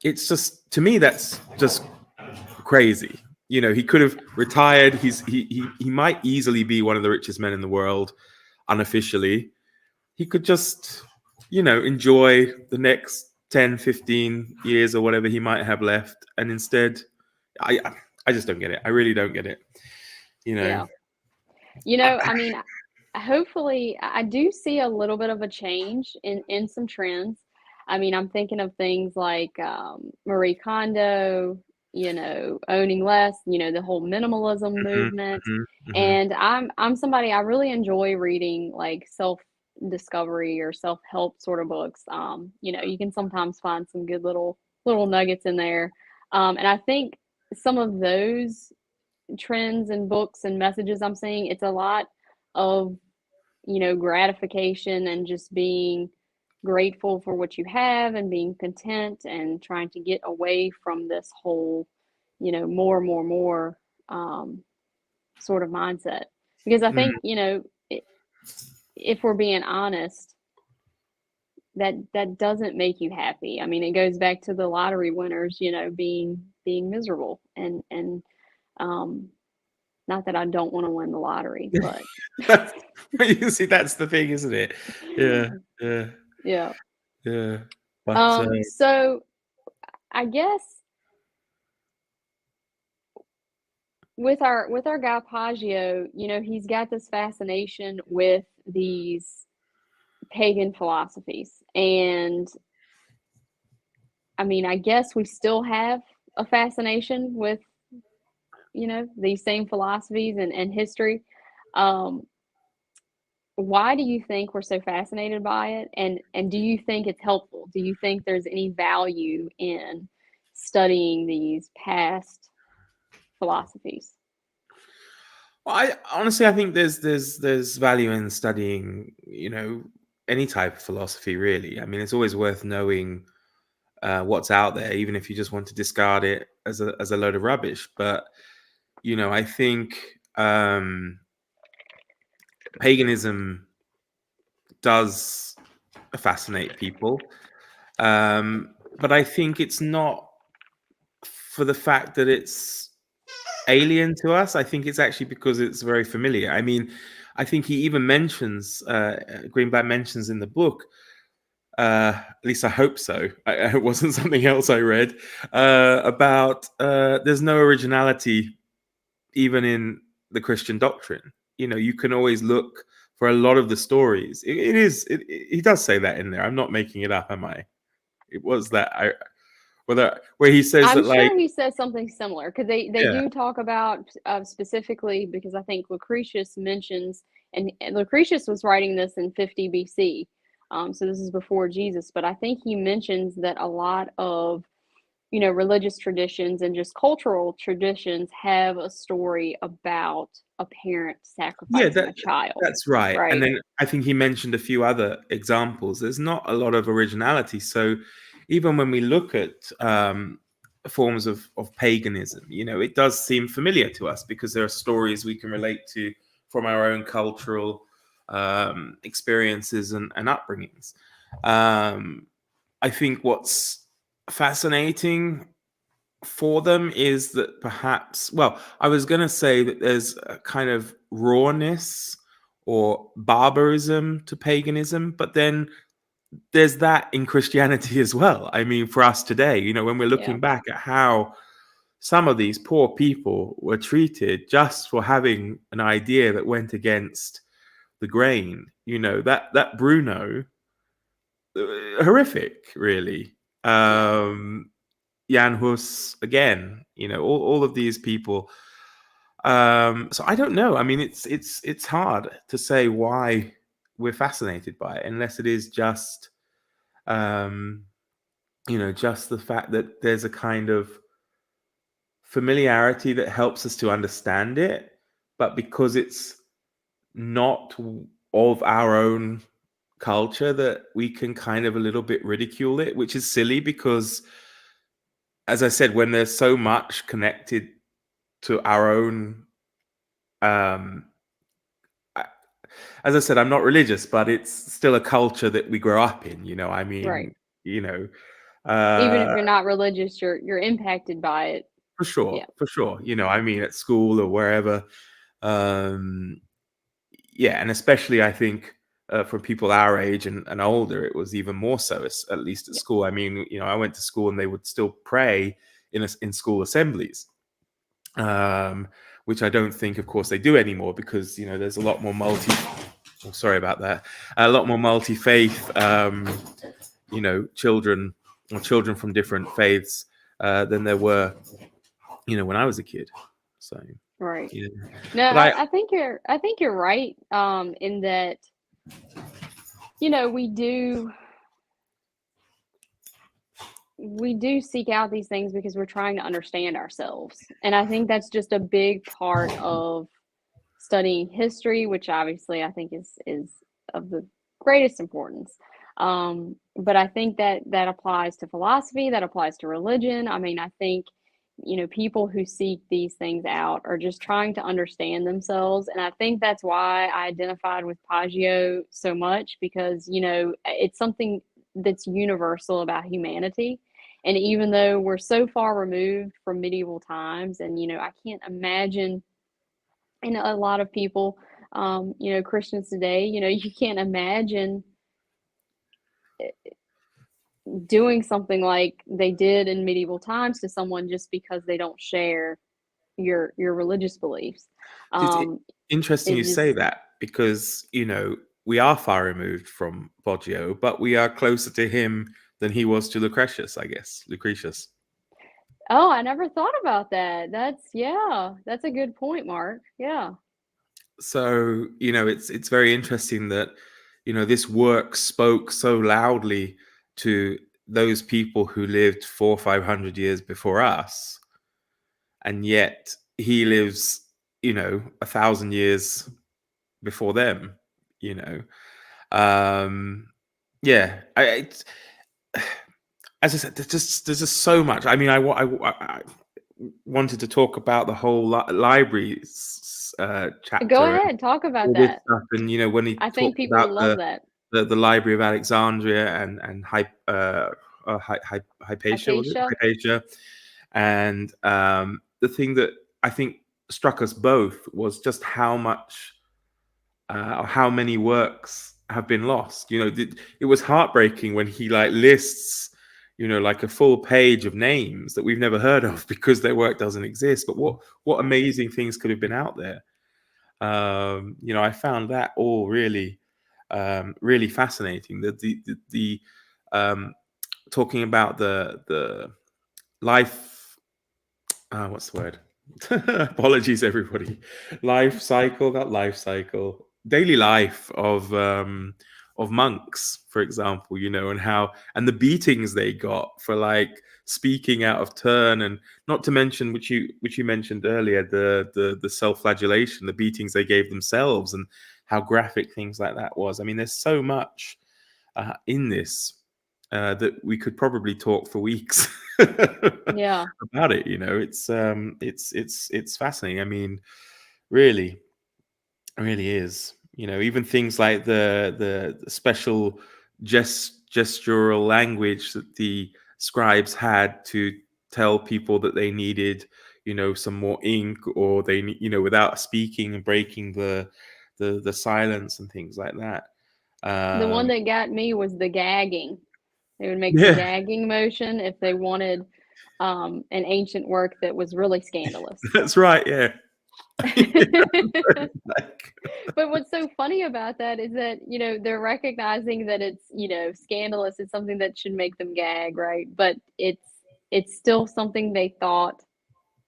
It's just, to me, that's just crazy. He could have retired. He might easily be one of the richest men in the world unofficially. He could just enjoy the next 10, 15 years or whatever he might have left, and instead I I just don't get it. I really don't get it. Yeah. I mean, hopefully, I do see a little bit of a change in some trends. I mean, I'm thinking of things like Marie Kondo, owning less, the whole minimalism Mhm, movement. mhm, mhm. And I'm somebody, I really enjoy reading like self discovery or self help sort of books. You can sometimes find some good little nuggets in there. And I think some of those trends and books and messages I'm seeing, it's a lot of, gratification and just being grateful for what you have and being content and trying to get away from this whole, more, more, more sort of mindset. Because I Mm. think, if we're being honest, that doesn't make you happy. I mean, it goes back to the lottery winners, being miserable and um not that I don't want to win the lottery, but You see, that's the thing, isn't it? Yeah, yeah, yeah. yeah. But So I guess with our guy Paggio, he's got this fascination with these pagan philosophies. And I mean, I guess we still have a fascination with, these same philosophies and history. Um, why do you think we're so fascinated by it? And do you think it's helpful? Do you think there's any value in studying these past philosophies? well, I think there's value in studying, any type of philosophy, really. I mean, it's always worth knowing what's out there, even if you just want to discard it as a load of rubbish. But I think paganism does fascinate people, but I think it's not for the fact that it's alien to us. I think it's actually because it's very familiar. I mean, I think he even mentions, Greenblatt mentions in the book, at least I hope so. It wasn't something else I read about. There's no originality even in the Christian doctrine. You can always look for a lot of the stories. He does say that in there. I'm not making it up, am I? It was that I where he says I'm that, like, sure he says something similar because they yeah, do talk about specifically because I think Lucretius mentions, and Lucretius was writing this in 50 BC, so this is before Jesus. But I think he mentions that a lot of religious traditions and just cultural traditions have a story about a parent yeah, sacrificing a child, that's right. And right? then I think he mentioned a few other examples. There's not a lot of originality. So even when we look at forms of paganism, it does seem familiar to us because there are stories we can relate to from our own cultural experiences and upbringings. Um, I think what's fascinating for them is that perhaps, well, I was going to say that there's a kind of rawness or barbarism to paganism, but then there's that in Christianity as well. I mean, for us today, when we're Yeah, looking back at how some of these poor people were treated just for having an idea that went against the grain, that Bruno, horrific, really. yeah, Um, Jan Hus again, all of these people. So I don't know. I mean, it's hard to say why we're fascinated by it, unless it is just just the fact that there's a kind of familiarity that helps us to understand it, but because it's not of our own culture, that we can kind of a little bit ridicule it, which is silly because, as I said, when there's so much connected to our own, um, as I said, I'm not religious, but it's still a culture that we grow up in. I Right. mean, Even if uh, you're not religious, you're impacted by it. for sure, Yeah. for sure. I mean, at school or wherever. Um, yeah, and especially I think for people our age and older, it was even more so. At least at Yeah. school. I mean, I went to school and they would still pray in school assemblies, which I don't think, of course, they do anymore because there's a lot more sorry about that. A lot more multi-faith, children or children from different faiths than there were, when I was a kid. So Right. yeah, No, but I I think you're right, in that, we do seek out these things because we're trying to understand ourselves. And I think that's just a big part of studying history, which obviously I think is of the greatest importance. But I think that applies to philosophy, that applies to religion. I mean, I think, people who seek these things out are just trying to understand themselves. And I think that's why I identified with Paggio so much, because, it's something that's universal about humanity. And even though we're so far removed from medieval times, and, I can't imagine, and a lot of people, Christians today, you can't imagine doing something like they did in medieval times to someone just because they don't share your religious beliefs. it's Um, interesting it you say just that because we are far removed from Boggio, but we are closer to him than he was to Lucretius, I guess. Lucretius. Oh, I never thought about that. That's a good point, Mark. Yeah. So it's very interesting that this work spoke so loudly to those people who lived 400-500 years before us, and yet he lives 1,000 years before them. you know um yeah, it's, as I said, there's just so much. I mean, I wanted to talk about the whole library Go chapter and ahead, talk about all this that. stuff, and when he I think talked people about would love that. the Library of Alexandria and Hypatia, was it Hypatia. Hypatia? And the thing that I think struck us both was just how much or how many works have been lost. It was heartbreaking when he lists, like a full page of names that we've never heard of because their work doesn't exist. But what amazing things could have been out there. I found that all really, really fascinating. The talking about the life. What's the word? Apologies, everybody. Life cycle, that life cycle, daily life of monks, for example, and the beatings they got for speaking out of turn, and not to mention which you mentioned earlier, the self-flagellation, the beatings they gave themselves, and how graphic things like that was. I mean, there's so much in this that we could probably talk for weeks Yeah. about it. It's fascinating. I mean, really, really is. Even things like the special gestural language that the scribes had to tell people that they needed, some more ink, or without speaking and breaking the silence and things like that. The one Um, that got me was the gagging. They would make the yeah, gagging motion if they wanted an ancient work that was really scandalous. that's right. Yeah. Like, But what's so funny about that is that, they're recognizing that it's, scandalous. It's something that should make them gag, right? But it's still something they thought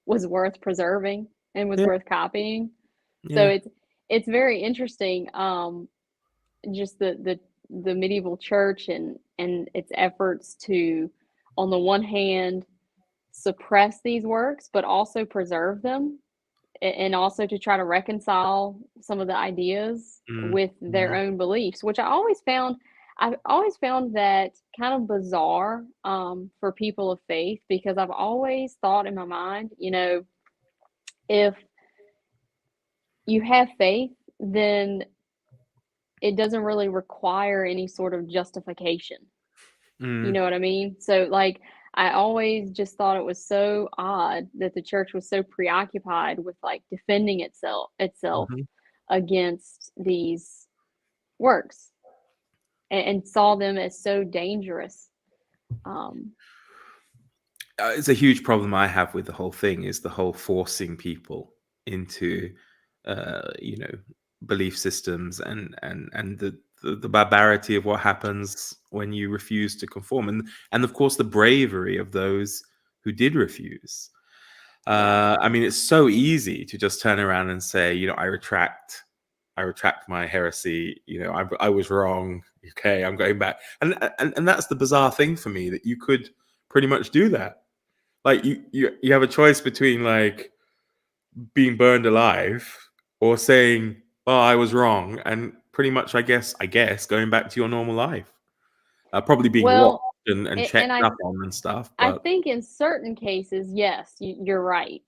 was worth preserving and was Yeah, worth copying. So yeah. it's very interesting, just the medieval church and its efforts to, on the one hand, suppress these works, but also preserve them, and also to try to reconcile some of the ideas Mm, with their mm, own beliefs, which I've always found that kind of bizarre, for people of faith, because I've always thought in my mind, if you have faith, then it doesn't really require any sort of justification. You mm. know what I mean? So, like, I always just thought it was so odd that the church was so preoccupied with, like, defending itself Mhm. against these works, and saw them as so dangerous. Um, It's a huge problem I have with the whole thing is the whole forcing people into, you know, belief systems and the barbarity of what happens when you refuse to conform, and of course the bravery of those who did refuse. yeah. I mean, it's so easy to just turn around and say, I retract my heresy. I was wrong. Okay, I'm going back, and that's the bizarre thing for me, that you could pretty much do that. Like you have a choice between like being burned alive or saying, "Oh, I was wrong," and pretty much, I guess, going back to your normal life, probably being watched Well, and and checked up on and stuff. I But think in certain cases, yes, you're right.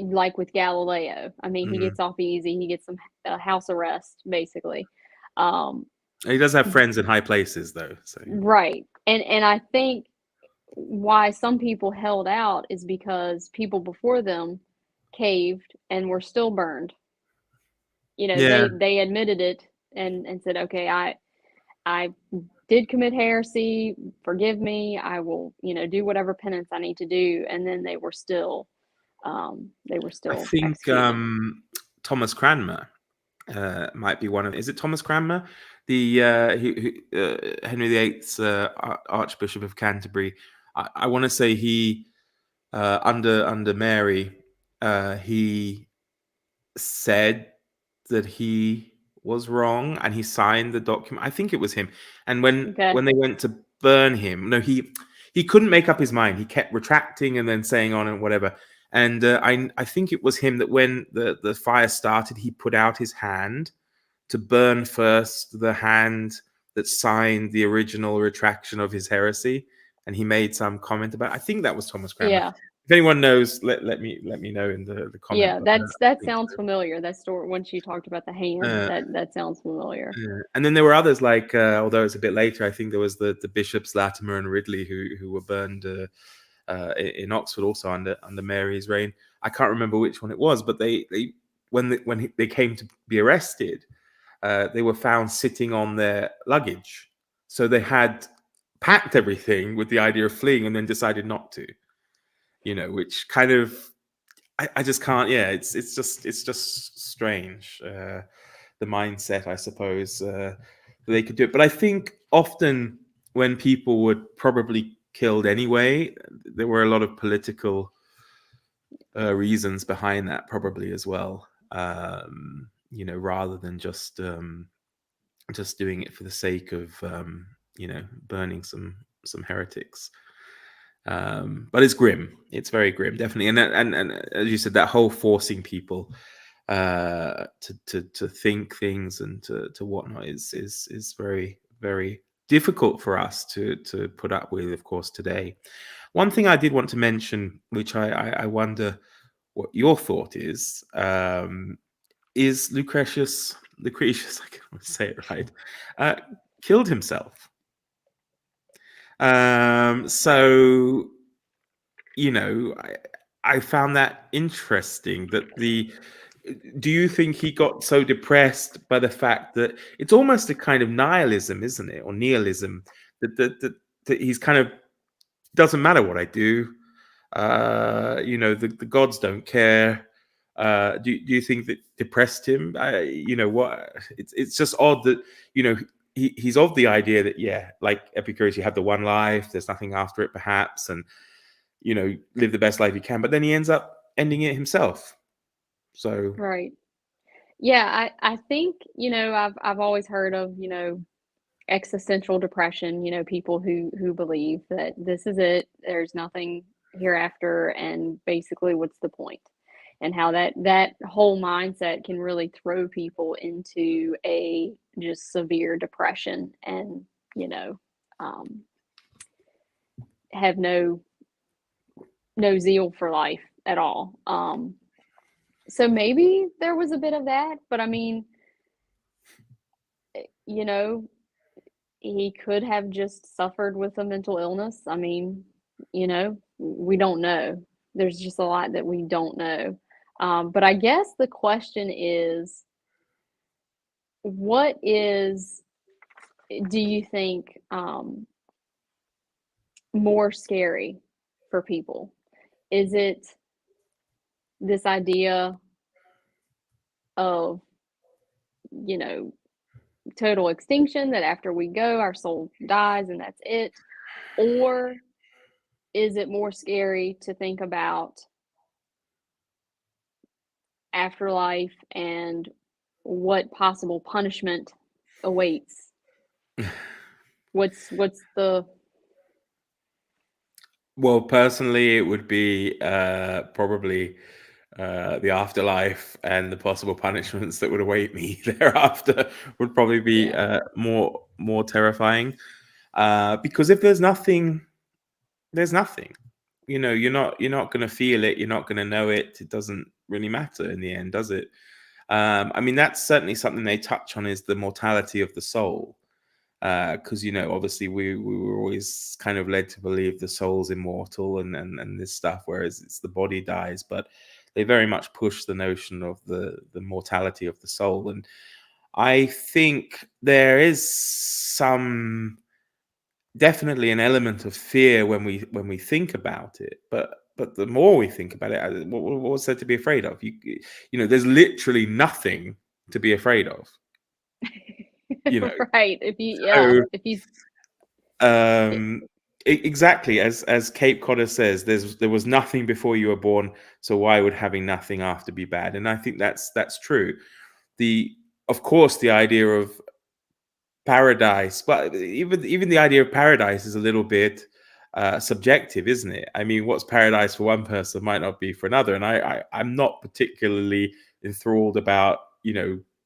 Like with Galileo, I mean, he mm, gets off easy. He gets some house arrest, basically. Um, he does have friends in high places, though. So right. And I think why some people held out is because people before them caved and were still burned. yeah, They admitted it, and said, "Okay, I did commit heresy. Forgive me. I will, do whatever penance I need to do." And then they were I still think executed. Thomas Cranmer might be one of. Is it Thomas Cranmer, the Henry VIII's Archbishop of Canterbury? I want to say he under Mary, he said that he was wrong and he signed the document. I think it was him. And Okay. when they went to burn him, no, he couldn't make up his mind. He kept retracting and then saying on and whatever. And I think it was him that when the fire started, he put out his hand to burn first the hand that signed the original retraction of his heresy, and he made some comment about. I think that was Thomas Cranmer. Yeah. If anyone knows, let me know in the comment. Yeah. But That I think sounds familiar. That story, once you talked about the so. hand, that sounds familiar. And then there were others like, although it's a bit later, I think there was the bishops Latimer and Ridley who were burned in Oxford also under Mary's reign. I can't remember which one it was, but they when they came to be arrested, they were found sitting on their luggage. So they had packed everything with the idea of fleeing and then decided not to, which kind of, I just can't. Yeah, it's just strange. The mindset, I suppose, they could do it. But I think often when people were probably killed anyway, there were a lot of political reasons behind that, probably as well. Rather than just doing it for the sake of burning some heretics. But it's grim. It's very grim, definitely. And as you said, that whole forcing people to think things and to whatnot is very, very difficult for us to put up with, of course, today. One thing I did want to mention, which I wonder what your thought is Lucretius, I can't say it right, uh, killed himself. So I found that interesting. Do you think he got so depressed by the fact that it's almost a kind of nihilism, isn't it, or nihilism, that he's kind of, doesn't matter what I do, the gods don't care. Do you think that depressed him? What, it's just odd that you know he's of the idea that, yeah, like Epicurus, you have the one life, there's nothing after it perhaps, and live the best life you can, but then he ends up ending it himself. So Right. Yeah, I think, I've always heard of, existential depression, people who believe that this is it, there's nothing hereafter, and basically what's the point? And how that whole mindset can really throw people into a just severe depression, and, um, have no zeal for life at all. So maybe there was a bit of that, but I mean, you know, he could have just suffered with a mental illness. I mean, we don't know. There's just a lot that we don't know. But I guess the question is, what do you think, more scary for people? Is it this idea of, you know, total extinction, that after we go, our soul dies and that's it? Or is it more scary to think about afterlife and what possible punishment awaits? What's the well, personally, it would be probably the afterlife, and the possible punishments that would await me thereafter would probably be yeah. more terrifying. Because if there's nothing, there's nothing. You're not going to feel it. You're not going to know it. It doesn't really matter in the end, does it? I mean, that's certainly something they touch on, is the mortality of the soul. Because obviously we were always kind of led to believe the soul's immortal, and this stuff, whereas it's the body dies. But they very much push the notion of the mortality of the soul, and I think there is definitely an element of fear when we think about it. But the more we think about it, what's there to be afraid of? There's literally nothing to be afraid of. You know, Right. If you, yeah, so if you, Um, exactly, as Cape Codder says, there was nothing before you were born, so why would having nothing after be bad? And I think that's true. Of course, the idea of paradise, but even the idea of paradise is a little bit subjective, isn't it? I mean, what's paradise for one person might not be for another, and I'm not particularly enthralled about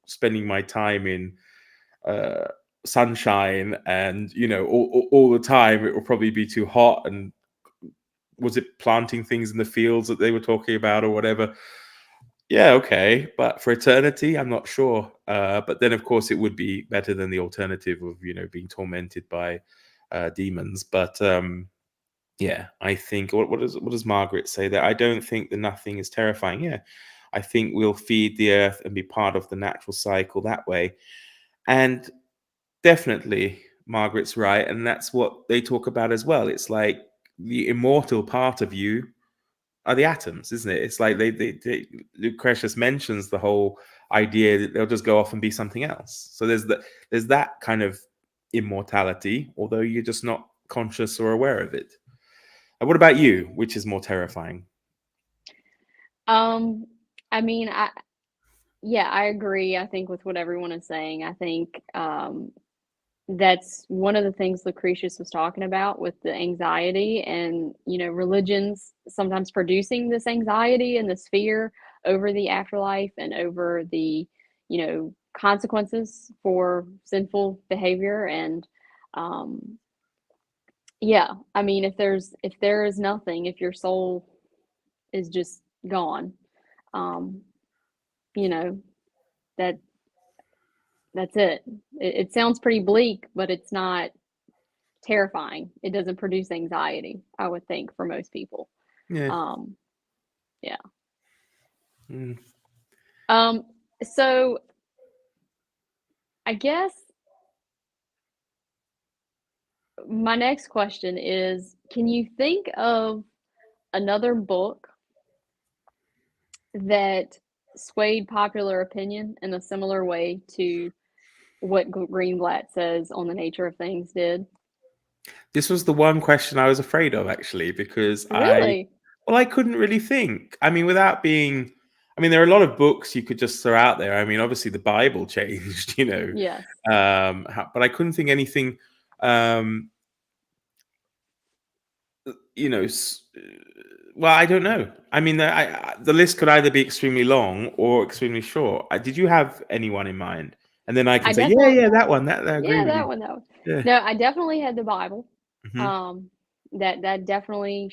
spending my time in uh, sunshine, and all the time. It will probably be too hot. And was it planting things in the fields that they were talking about or whatever? Yeah, okay, but for eternity, I'm not sure. But then, of course, it would be better than the alternative of being tormented by demons. But yeah, I think what does Margaret say there? I don't think the nothing is terrifying. Yeah, I think we'll feed the earth and be part of the natural cycle that way. And definitely, Margaret's right, and that's what they talk about as well. It's like the immortal part of you are the atoms, isn't it? It's like Lucretius mentions the whole idea that they'll just go off and be something else. So there's that kind of immortality, although you're just not conscious or aware of it. And what about you? Which is more terrifying? um, I mean, yeah, I agree. I think with what everyone is saying. I think, that's one of the things Lucretius was talking about with the anxiety, and religions sometimes producing this anxiety and this fear over the afterlife, and over the consequences for sinful behavior. And yeah, I mean, if there is nothing, if your soul is just gone, um you know that that's it. It sounds pretty bleak, but it's not terrifying. It doesn't produce anxiety, I would think, for most people. Yeah. Um, yeah. Mm. Um, so I guess my next question is, can you think of another book that swayed popular opinion in a similar way to what Greenblatt says on the nature of things did? This was the one question I was afraid of, actually, because Really? I couldn't really think. I mean, without being, I mean, there are a lot of books you could just throw out there. I mean, obviously the Bible changed, Yes. but I couldn't think anything, um, you know, well, I don't know. I mean, the list could either be extremely long or extremely short. Did you have anyone in mind? And then I can I say, yeah, definitely, yeah, that one. That I agree yeah, with that you. one, that one. Yeah. No, I definitely had the Bible. Hmm. Um, that definitely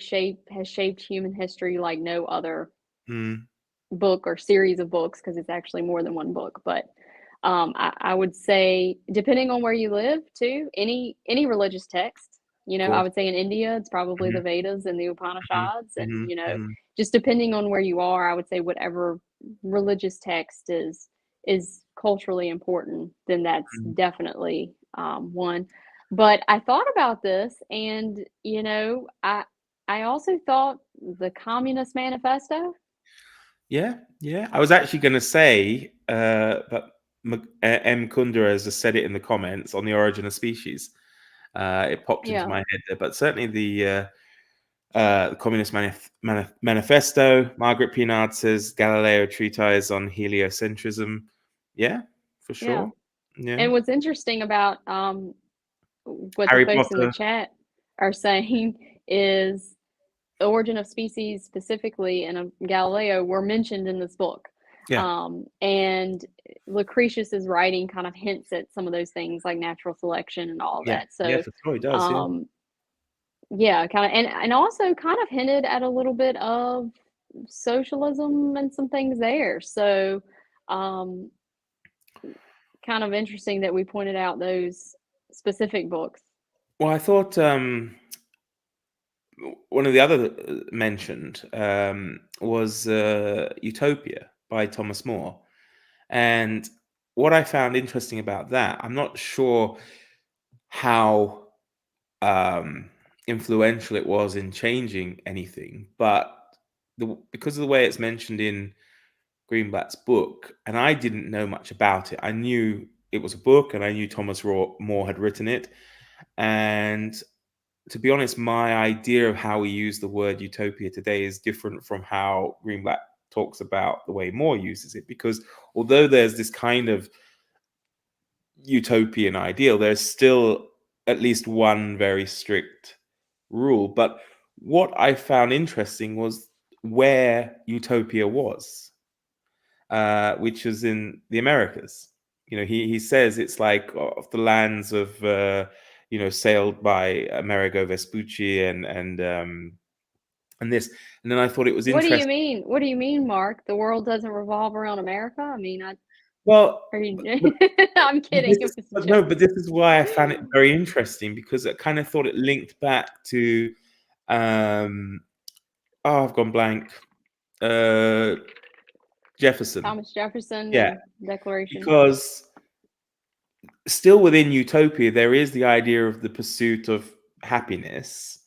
has shaped human history like no other Mm. book or series of books, because it's actually more than one book. But I would say, depending on where you live, too, any religious text. Of I course. would say in India, it's probably Hmm. the Vedas and the Hmm. Upanishads, and Hmm. Hmm. just depending on where you are, I would say whatever religious text is culturally important, then that's definitely one. But I thought about this, and I also thought the Communist Manifesto. Yeah, yeah. I was actually going to say, but M. Kundera has just said it in the comments on the origin of species. It popped into Yeah, my head there, but certainly the Communist Manifesto. Margaret Pinard says Galileo treatise on heliocentrism. Yeah, for yeah. sure. Yeah, And what's interesting about what the Harry folks in the Potter. chat are saying is the origin of species specifically and of Galileo were mentioned in this book. Yeah, And Lucretius's writing kind of hints at some of those things like natural selection and all yeah, that. yeah. So, For sure, he does. Yeah. um, yeah, kind of, and also kind of hinted at a little bit of socialism and some things there. So, um, kind of interesting that we pointed out those specific books. Well, I thought one of the other mentioned was Utopia by Thomas More. And what I found interesting about that, I'm not sure how influential it was in changing anything, but because of the way it's mentioned in Greenblatt's book, and I didn't know much about it. I knew it was a book, and I knew Thomas More had written it. And to be honest, my idea of how we use the word utopia today is different from how Greenblatt talks about the way More uses it. Because although there's this kind of utopian ideal, there's still at least one very strict rule. But what I found interesting was where utopia was, which was in the Americas. He says it's like off the lands of sailed by Amerigo Vespucci and this. And then I thought it was What do you interesting. mean? What do you mean, Mark? The world doesn't revolve around America? I mean, Well, are you? but I'm kidding. It was a but no, joke. but this is why I found it very interesting, because I kind of thought it linked back to um I've gone blank. Uh Jefferson. Thomas Jefferson Yeah, and Declaration. because still within utopia there is the idea of the pursuit of happiness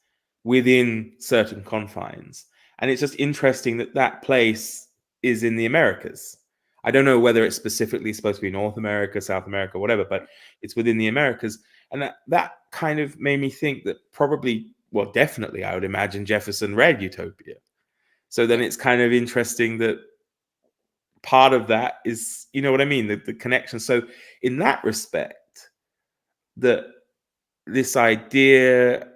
within certain confines, and it's just interesting that that place is in the Americas. I don't know whether it's specifically supposed to be North America, South America, whatever, but it's within the Americas. And that kind of made me think that probably, well, definitely I would imagine Jefferson read Utopia. So then Yeah. it's kind of interesting that part of that is, you know what I mean, the connection. So in that respect, that this idea,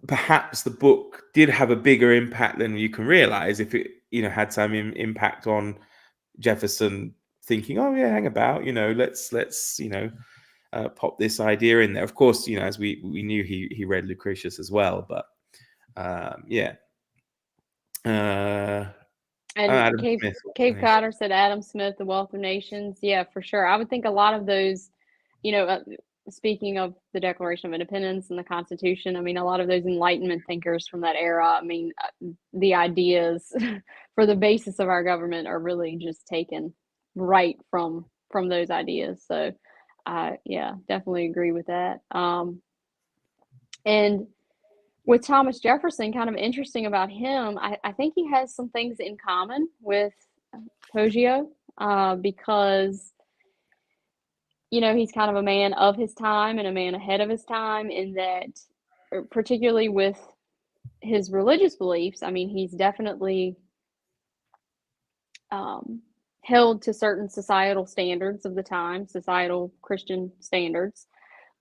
perhaps the book did have a bigger impact than you can realize if it, had some impact on Jefferson thinking, oh yeah, hang about, let's pop this idea in there. Of course, as we knew, he read Lucretius as well, but yeah. Uh, And Adam Cave Smith, what's the Cave name? Cotter said Adam Smith, The Wealth of Nations. Yeah, for sure. I would think a lot of those, you know, uh, speaking of the Declaration of Independence and the Constitution, I mean, a lot of those Enlightenment thinkers from that era, I mean, the ideas for the basis of our government are really just taken right from those ideas. So, yeah, definitely agree with that. And with Thomas Jefferson, kind of interesting about him, I think he has some things in common with Poggio, because he's kind of a man of his time and a man ahead of his time in that, particularly with his religious beliefs, I mean, he's definitely held to certain societal standards of the time, societal Christian standards.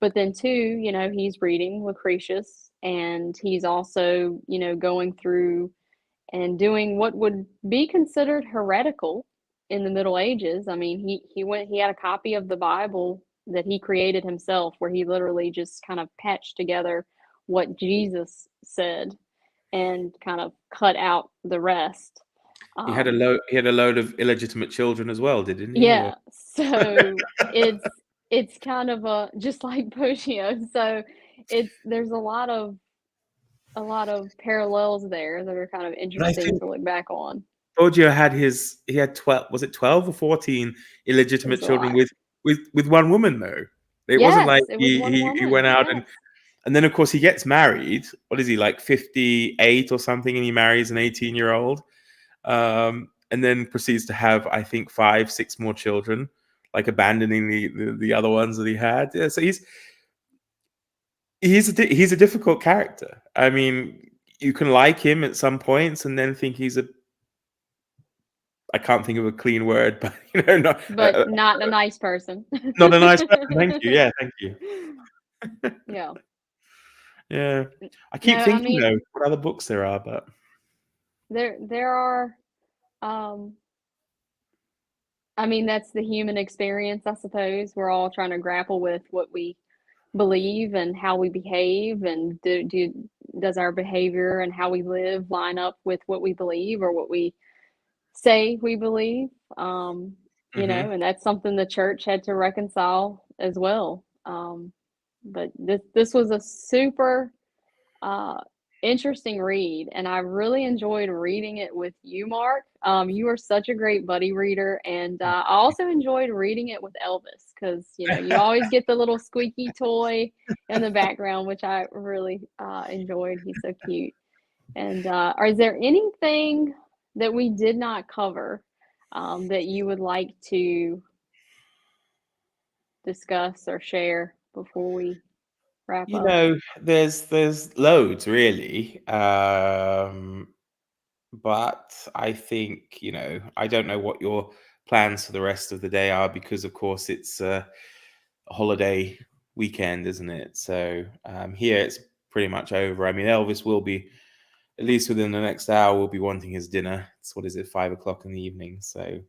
But then too, he's reading Lucretius, and he's also, going through and doing what would be considered heretical in the Middle Ages. I mean, he had a copy of the Bible that he created himself, where he literally just kind of patched together what Jesus said and kind of cut out the rest. He had a load. He had a load of illegitimate children as well, didn't he? Yeah, so it's kind of a just like Poggio. So there's a lot of parallels there that are kind of But I interesting think to look back on. Poggio he had 12, was it 12 or 14 It illegitimate was a children lot. with one woman though. It wasn't like Yes, it was one he woman. went out Yes. and then of course he gets married. What is he, like 58 or something, and he marries an 18-year-old. And then proceeds to have, I think, 5, 6 more children, like abandoning the other ones that he had. Yeah, so he's a difficult character. I mean, you can like him at some points and then think I can't think of a clean word, but But not a nice person. not a nice person. Thank you. Yeah, thank you. Yeah. Yeah, I keep No, I thinking mean, though what other books there are, but there are I mean, that's the human experience, I suppose. We're all trying to grapple with what we believe and how we behave, and does our behavior and how we live line up with what we believe or what we say we believe. And that's something the church had to reconcile as well. But this was a super uh, interesting read, and I really enjoyed reading it with you, Mark. You are such a great buddy reader, and I also enjoyed reading it with Elvis because you always get the little squeaky toy in the background, which I really enjoyed. He's so cute. And is there anything that we did not cover that you would like to discuss or share before we wrap up? there's loads really. But I think, I don't know what your plans for the rest of the day are because, of course, it's a holiday weekend, isn't it? So here it's pretty much over. I mean, Elvis will be, at least within the next hour, will be wanting his dinner. It's, what is it, 5 o'clock in the evening. So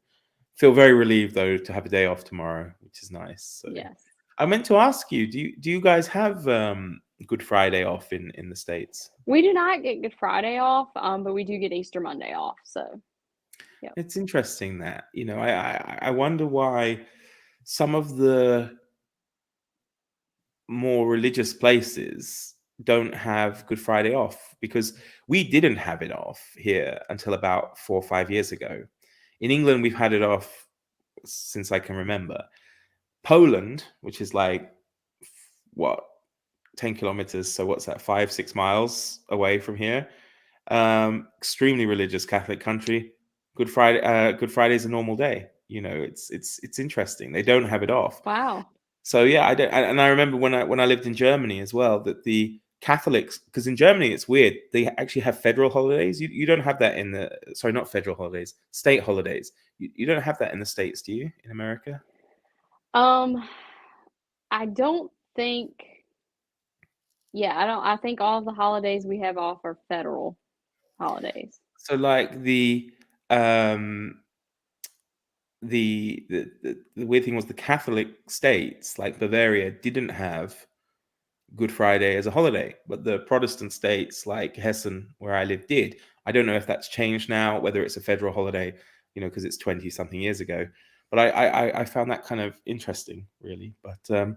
feel very relieved, though, to have a day off tomorrow, which is nice. So Yes. I meant to ask you, do you guys have Good Friday off in the States? We do not get Good Friday off, but we do get Easter Monday off. So, yeah. It's interesting that, I wonder why some of the more religious places don't have Good Friday off, because we didn't have it off here until about 4 or 5 years ago. In England, we've had it off since I can remember. Poland, which is like, what, 10 kilometers, so what's that, 5, 6 miles away from here, extremely religious Catholic country. Good Friday is a normal day. It's interesting. They don't have it off. Wow. So yeah, I don't. And I remember when I lived in Germany as well, that the Catholics, because in Germany it's weird, they actually have federal holidays. You don't have that in the, sorry, not federal holidays, state holidays. You don't have that in the States, do you? In America? I don't think. Yeah, I don't. I think all of the holidays we have off are federal holidays. So like the weird thing was the Catholic states like Bavaria didn't have Good Friday as a holiday, but the Protestant states like Hessen, where I live, did. I don't know if that's changed now, whether it's a federal holiday, because it's 20 something years ago. But I found that kind of interesting, really. But I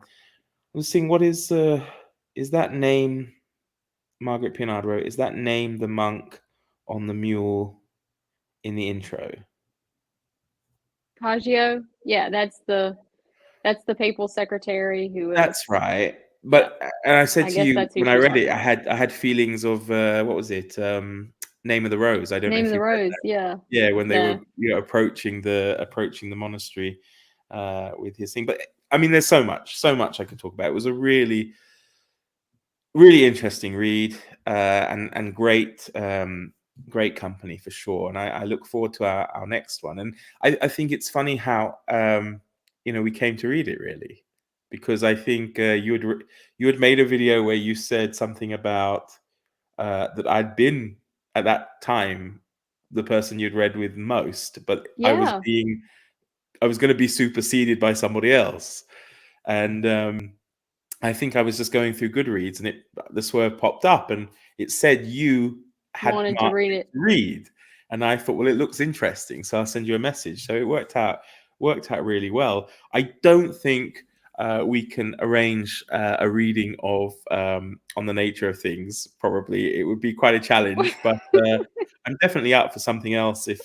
was seeing, what is that name? Margaret Pinard wrote, is that name the monk on the mule in the intro? Poggio, yeah, that's the papal secretary who is. That's right. Yeah, But and I said I to guess you that's who when I she's read talking it, I about. had feelings of what was it? Name of the Rose. I don't know Name if of the you've read Rose, that. yeah. Yeah, when they were No. approaching the monastery with his thing. But I mean, there's so much I could talk about. It was a really, really interesting read, and great, great company for sure. And I look forward to our next one. And I think it's funny how we came to read it, really, because I think you had made a video where you said something about that I'd been at that time the person you'd read with most, but Yeah. I was going to be superseded by somebody else. And I think I was just going through Goodreads, and the Swerve popped up, and it said you had Wanted to marked read it it. to read, and I thought, well, it looks interesting, so I'll send you a message. So it worked out really well. I don't think we can arrange a reading of On the Nature of Things. Probably it would be quite a challenge, but I'm definitely up for something else if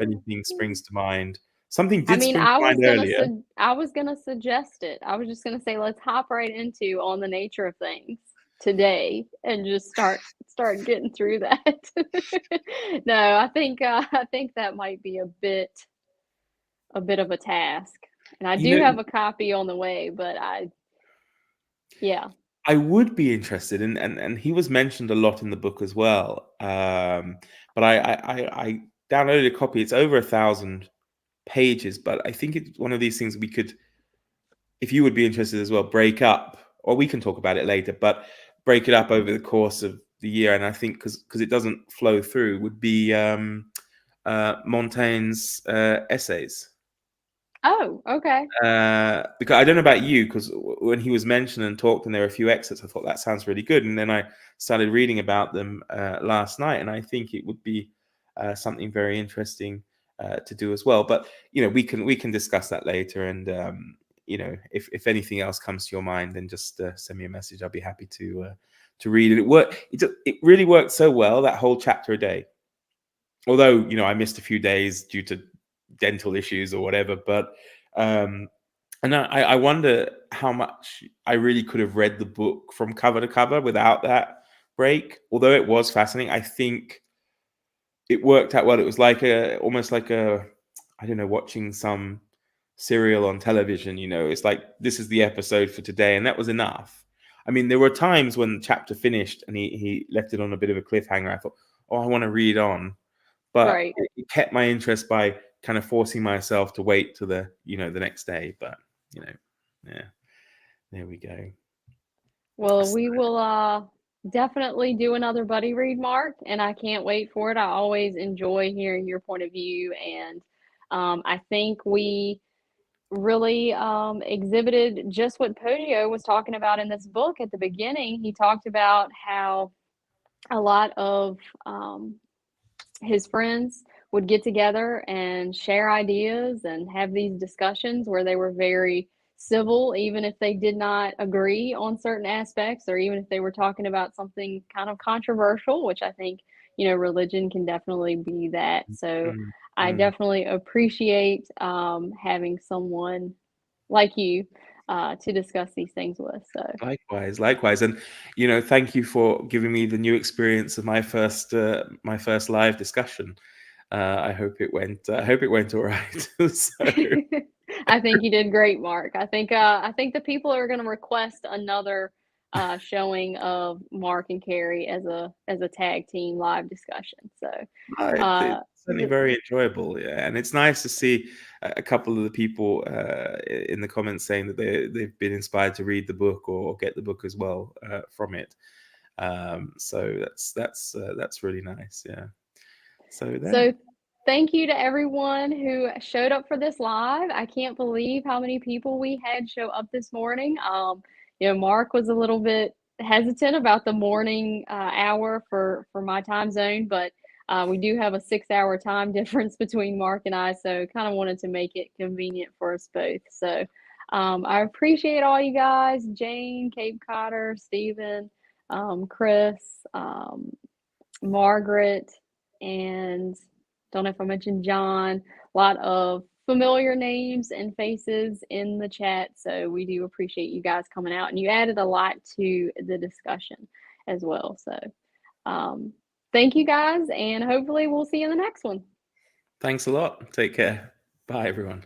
anything springs to mind. Something I did mean, spring to mind earlier. I was gonna suggest it. I was just gonna say, let's hop right into On the Nature of Things today and just start getting through that. No, I think that might be a bit of a task. And I You do know, have a copy on the way, but yeah. I would be interested in, and he was mentioned a lot in the book as well. But I downloaded a copy. It's over 1,000 pages, but I think it's one of these things we could, if you would be interested as well, break up, or we can talk about it later, but break it up over the course of the year. And I think because it doesn't flow through, would be Montaigne's essays. Oh, okay. Because I don't know about you, because when he was mentioned and talked, and there were a few excerpts, I thought that sounds really good. And then I started reading about them last night, and I think it would be something very interesting to do as well. But we can discuss that later. And if anything else comes to your mind, then just send me a message. I'll be happy to read it. It really worked so well, that whole chapter a day. Although I missed a few days due to dental issues or whatever, but and I wonder how much I really could have read the book from cover to cover without that break. Although it was fascinating, I think it worked out well. It was like almost like I don't know, watching some serial on television. It's like, this is the episode for today, and that was enough. I mean, there were times when the chapter finished and he left it on a bit of a cliffhanger. I thought, oh, I want to read on, but Right. it kept my interest by kind of forcing myself to wait to the next day. But yeah, there we go. Well, we will definitely do another buddy read, Mark, and I can't wait for it. I always enjoy hearing your point of view, and I think we really exhibited just what Podio was talking about in this book at the beginning. He talked about how a lot of his friends would get together and share ideas and have these discussions where they were very civil, even if they did not agree on certain aspects, or even if they were talking about something kind of controversial, which I think, religion can definitely be that. So I Mm. definitely appreciate having someone like you to discuss these things with. So Likewise, and thank you for giving me the new experience of my first live discussion. I hope it went all right. So, I think you did great, Mark. I think the people are going to request another showing of Mark and Carrie as a tag team live discussion. So it's certainly th- very enjoyable, yeah, and it's nice to see a couple of the people in the comments saying that they've been inspired to read the book or get the book as well from it. So that's really nice, yeah. So there. So thank you to everyone who showed up for this live. I can't believe how many people we had show up this morning. Mark was a little bit hesitant about the morning hour for my time zone, but we do have a 6 hour time difference between Mark and I, so kind of wanted to make it convenient for us both. So I appreciate all you guys, Jane, Cape Cotter, Stephen, Chris, Margaret, and don't know if I mentioned John. A lot of familiar names and faces in the chat. So we do appreciate you guys coming out, and you added a lot to the discussion as well. So thank you guys, and hopefully we'll see you in the next one. Thanks a lot. Take care. Bye, everyone.